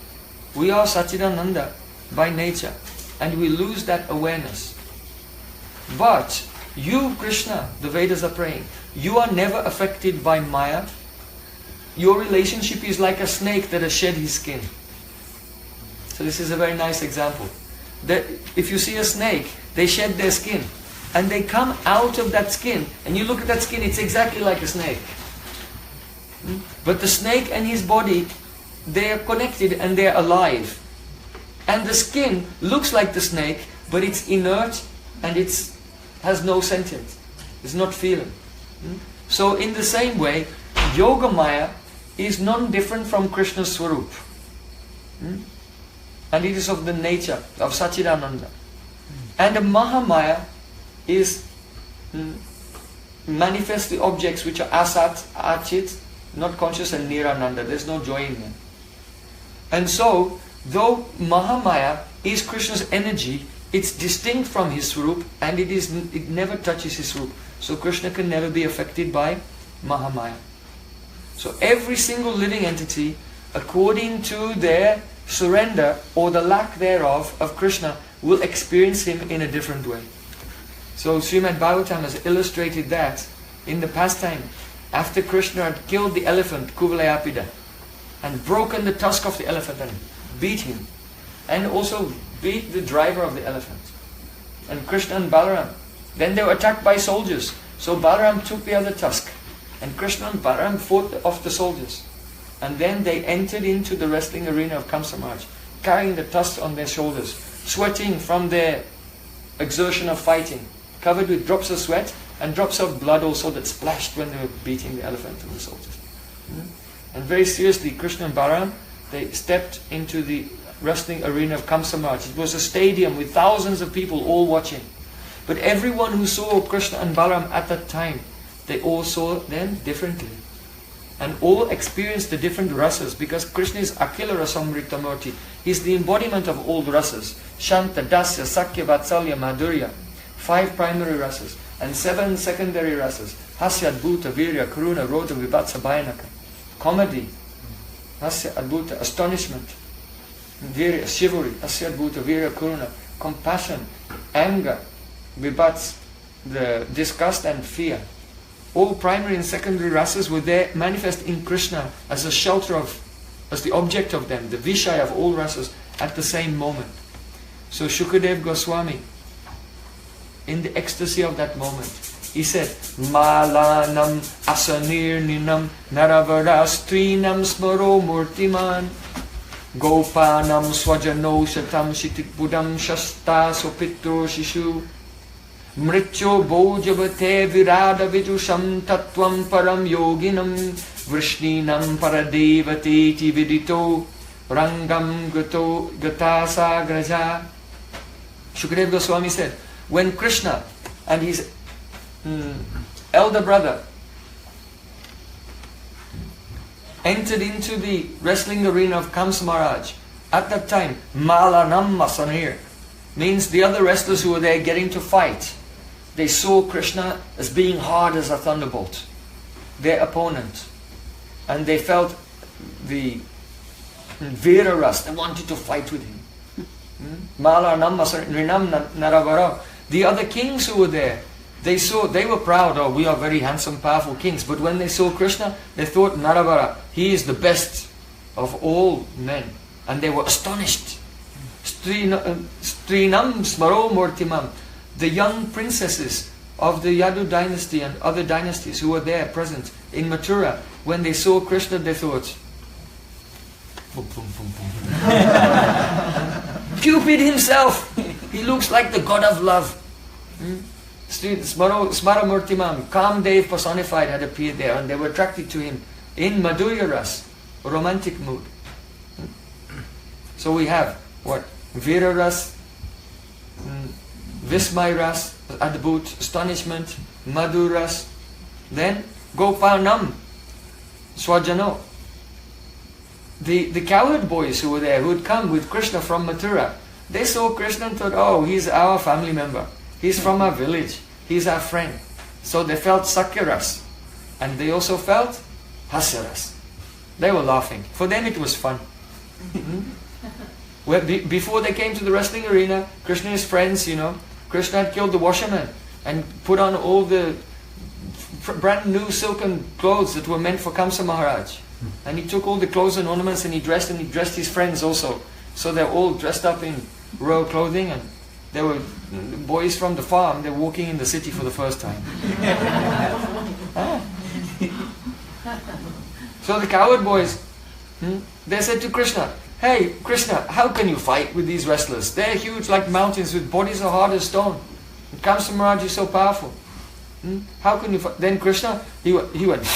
We are Satchidananda by nature, and we lose that awareness. But you, Krishna, the Vedas are praying, you are never affected by Maya. Your relationship is like a snake that has shed his skin." So this is a very nice example. That if you see a snake, they shed their skin, and they come out of that skin, and you look at that skin, it's exactly like a snake. But the snake and his body, they are connected and they are alive. And the skin looks like the snake, but it's inert and it has no sentience. It's not feeling. So in the same way, Yogamaya is non-different from Krishna's Swarup. And it is of the nature of Satchidananda. And the Mahamaya is manifest the objects which are asat, achit, not conscious, and nirananda. There's no joy in them. And so, though Mahamaya is Krishna's energy, it's distinct from his Swarup and it never touches his Swarup. So Krishna can never be affected by Mahamaya. So every single living entity, according to their surrender or the lack thereof of Krishna, will experience him in a different way. So Srimad Bhagavatam has illustrated that in the pastime, after Krishna had killed the elephant, Kuvalayapida, and broken the tusk of the elephant and beat him, and also beat the driver of the elephant. And Krishna and Balaram, then they were attacked by soldiers. So Balaram took the other tusk, and Krishna and Balaram fought off the soldiers. And then they entered into the wrestling arena of Kamsa Maharaj, carrying the tusks on their shoulders, sweating from their exertion of fighting, covered with drops of sweat and drops of blood also that splashed when they were beating the elephant and the soldiers. And very seriously, Krishna and Balaram, they stepped into the wrestling arena of Kamsa Maharaj. It was a stadium with thousands of people all watching. But everyone who saw Krishna and Balaram at that time, they all saw them differently. And all experienced the different rasas, because Krishna is Akhila Rasamrita Murti. He is the embodiment of all the rasas. Shanta, Dasya, Sakya, Vatsalya, Madhurya. 5 primary rasas and 7 secondary rasas. Hasya, Adbhuta, Virya, Karuna, Rodha, Vibhatsa, Bhayanaka. Comedy. Hasya, Adbhuta, astonishment. Virya, Chivalry. Hasya, Adbhuta, Virya, Karuna. Compassion, anger, Vibhats, the disgust and fear. All primary and secondary rasas were there manifest in Krishna as a shelter of, as the object of them, the Vishaya of all rasas at the same moment. So Shukadev Goswami, in the ecstasy of that moment, he said, Malanam asanirninam naravarastreenam smaro murtiman Gopanam swajano shatam shitikbudam shasta sopitro shishu Mrityo bojavate virada vidusham tattvam param yoginam Vrishninam paradevati vidito rangam gato gatasa graja. Shukadev Goswami said, when Krishna and his elder brother entered into the wrestling arena of Kamsa Maharaj, at that time, Malanam Masanir means the other wrestlers who were there getting to fight, they saw Krishna as being hard as a thunderbolt, their opponent. And they felt the Vera Ras, they wanted to fight with him. Malanam Masanam Naravara. The other kings who were there, they were proud, oh, we are very handsome, powerful kings. But when they saw Krishna, they thought, Naravara, he is the best of all men. And they were astonished. Strinam smaro mortimam. The young princesses of the Yadu dynasty and other dynasties who were there present in Mathura, when they saw Krishna, they thought, boom, boom, boom, boom. Cupid himself, he looks like the god of love. Smaramurtimam, Kamdev personified, had appeared there, and they were attracted to him in Madhurya Ras, romantic mood. So we have what? Vira Ras, Vismay Ras, Adbhut, astonishment, Madhur Ras, then Gopanam, Swajano. The cowherd boys who were there, who had come with Krishna from Mathura, they saw Krishna and thought, oh, he's our family member. He's from our village. He's our friend. So they felt Sakyaras. And they also felt Hasyaras. They were laughing. For them it was fun. Before they came to the wrestling arena, Krishna and his friends, Krishna had killed the washerman and put on all the brand new silken clothes that were meant for Kamsa Maharaj. And he took all the clothes and ornaments and he dressed his friends also. So they're all dressed up in royal clothing, and they were boys from the farm, they're walking in the city for the first time. So the cowherd boys, they said to Krishna, hey Krishna, how can you fight with these wrestlers? They're huge like mountains with bodies as hard as stone. And Kamsa Maharaj is so powerful. How can you fight? Then Krishna, he went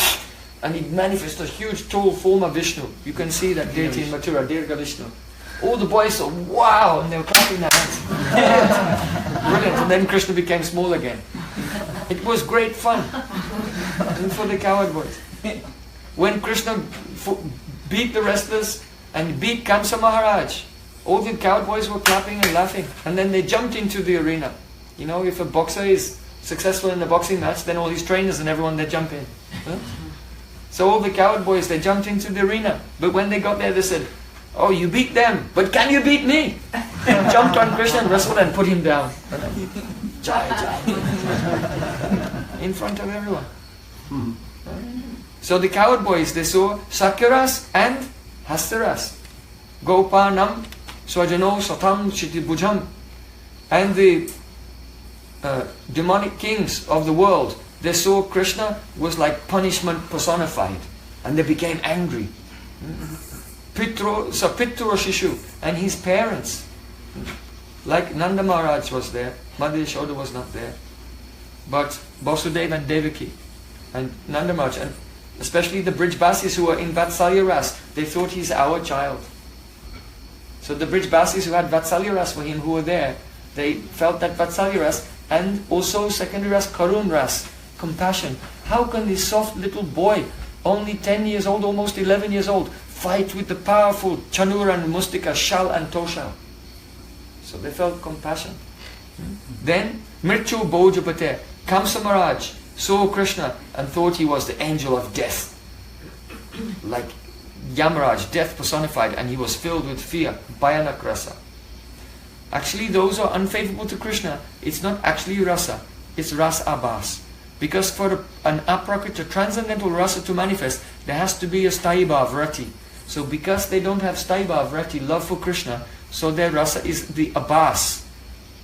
and he manifested a huge tall form of Vishnu. You can see that deity in Mathura, Dirga Vishnu. All the boys saw, wow, and they were clapping their hands. Brilliant. And then Krishna became small again. It was great fun. And for the cowherd boys. When Krishna beat the wrestlers and beat Kamsa Maharaj, all the cowherd boys were clapping and laughing. And then they jumped into the arena. If a boxer is successful in a boxing match, then all his trainers and everyone, they jump in. So all the cowherd boys, they jumped into the arena. But when they got there, they said, oh, you beat them, but can you beat me? And jumped on Krishna and wrestled and put him down. Jai Jai. In front of everyone. So the coward boys, they saw Sakyaras and Hastaras. Gopanam Swajano Satam Shitibujam. And the demonic kings of the world, they saw Krishna was like punishment personified. And they became angry. Sapitra Shishu and his parents. Like Nanda Maharaj was there, Mother Yashoda was not there. But Vasudeva and Devaki and Nanda Maharaj, and especially the Brijbasis who were in Vatsalya Ras, they thought he's our child. So the Brijbasis who had Vatsalya Ras for him, who were there, they felt that Vatsalya Ras, and also secondary Ras, Karun Ras, compassion. How can this soft little boy, only 10 years old, almost 11 years old, fight with the powerful Chanur and Mustika, Shal and Toshal? So they felt compassion. Then Mrityu Bhojapate, Kamsa Maharaj, saw Krishna and thought he was the angel of death. Like Yamaraj, death personified, and he was filled with fear, Bhayanak Rasa. Actually, those who are unfavorable to Krishna, it's not actually rasa, it's ras abhas. Because for an aprakrita, transcendental rasa to manifest, there has to be a staiba, vrati. So because they don't have staiba, vrati, love for Krishna, so their rasa is the abhas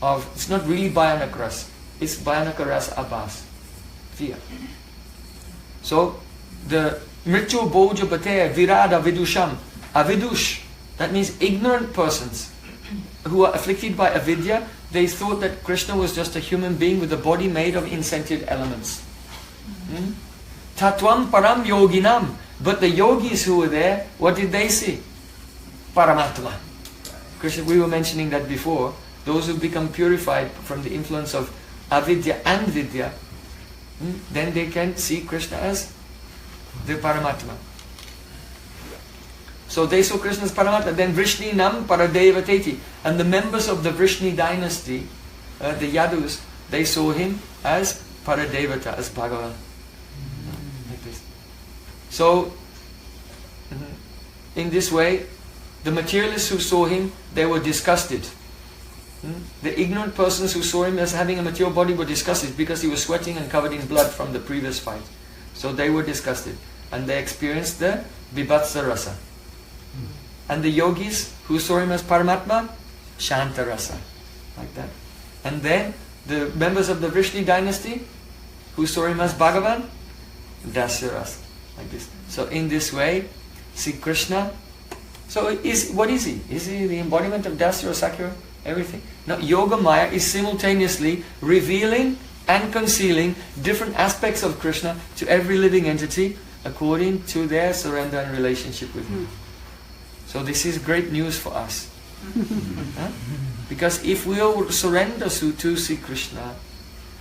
of, it's not really Bhayanak rasa, it's Bhayanaka rasa abhas, fear. So the Mrityu Bhojapate Virada Vidusham, avidush, that means ignorant persons who are afflicted by avidya, they thought that Krishna was just a human being with a body made of insentient elements. Tatvam param yoginam. But the yogis who were there, what did they see? Paramatma. Krishna, we were mentioning that before. Those who become purified from the influence of avidya and vidya, then they can see Krishna as the Paramatma. So they saw Krishna as Paramatma. Then Vrishninam Paradevateti. And the members of the Vrishni dynasty, the Yadus, they saw him as Paradevata, as Bhagavan. Like this. So, in this way, the materialists who saw him, they were disgusted. The ignorant persons who saw him as having a material body were disgusted because he was sweating and covered in blood from the previous fight. So they were disgusted. And they experienced the Vibhatsa Rasa. And the yogis who saw him as Paramatma, Shanta Rasa. Like that. And then the members of the Vrishni dynasty who saw him as Bhagavan, Dasya Rasa. Like this. So in this way, see Krishna. So what is he? Is he the embodiment of Dasya or Sakya? Everything. Now Yoga Maya is simultaneously revealing and concealing different aspects of Krishna to every living entity according to their surrender and relationship with him. So this is great news for us. Because if we will surrender to Sri Krishna,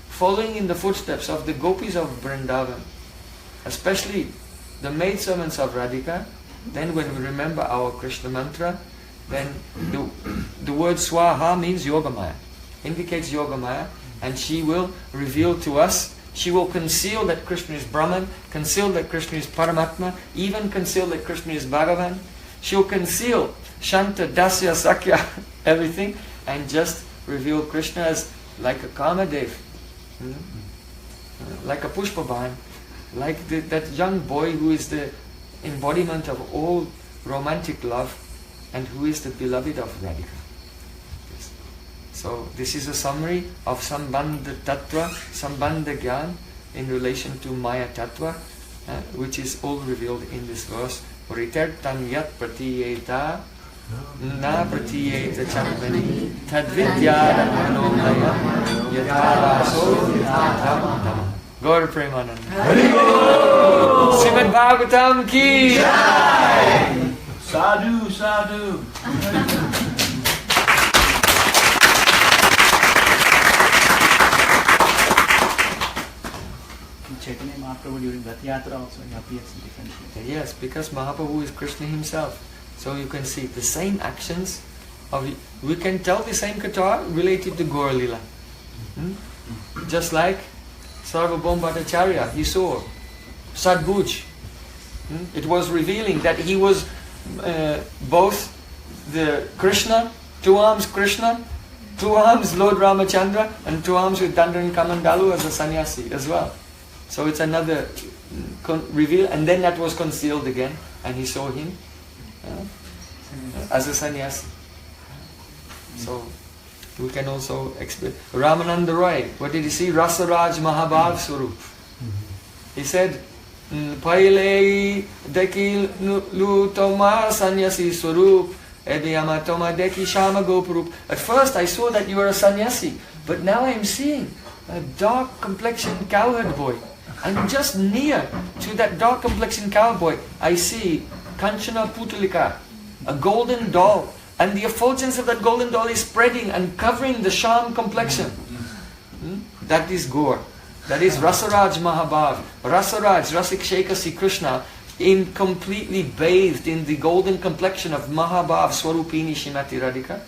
following in the footsteps of the gopis of Vrindavan, especially the maidservants of Radhika, then when we remember our Krishna mantra, then the word Swaha means Yogamaya, indicates Yogamaya, and she will reveal to us, she will conceal that Krishna is Brahman, conceal that Krishna is Paramatma, even conceal that Krishna is Bhagavan. She will conceal Shanta, Dasya, Sakya, everything, and just reveal Krishna as like a Kamadev, like a Pushpaban, like that young boy who is the embodiment of all romantic love and who is the beloved of Radhika. So this is a summary of Sambandha Tattva, Sambandha Gyan in relation to Maya-tattva, which is all revealed in this verse. Ritartam yat pratiyeta na pratiyeta champani tadvidyara manomaya yataraso yatatam. Gaur Premanand. Srimad Bhagavatam ki Jai. Sadhu, sadhu. Chaitanya Mahaprabhu during Rath Yatra also he appears in different places. Yes, because Mahaprabhu is Krishna himself. So you can see the same actions of, we can tell the same katha related to Gaur Lila. Just like Sarvabhauma Bhattacharya, he saw Sadbhuj. It was revealing that he was both the Krishna, two arms Krishna, 2 arms Lord Ramachandra, and 2 arms with Danda and Kamandalu as a sannyasi as well. So it's another reveal, and then that was concealed again, and he saw him as a sannyasi. So we can also experience. Ramananda Roy, what did he see? Rasaraj Mahabhav Swarup. He said, Paile dekil lu toma sannyasi Swarup, Ediyama toma deki shama gopurup. At first I saw that you were a sannyasi, but now I am seeing a dark complexioned cowherd boy. And just near to that dark complexioned cowboy, I see Kanchana Putulika, a golden doll. And the effulgence of that golden doll is spreading and covering the sham complexion. That is Gaur. That is Rasaraj Mahabhav. Rasaraj, Rasik Sheikha Sri Krishna, completely bathed in the golden complexion of Mahabhav Swarupini Shrimati Radhika.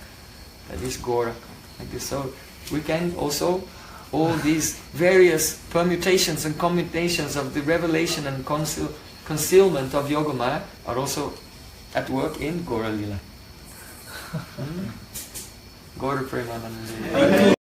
That is Gaur. Like this. So we can also, all these various permutations and combinations of the revelation and concealment of Yogamaya are also at work in Gaura Lila. Gaura Premanande.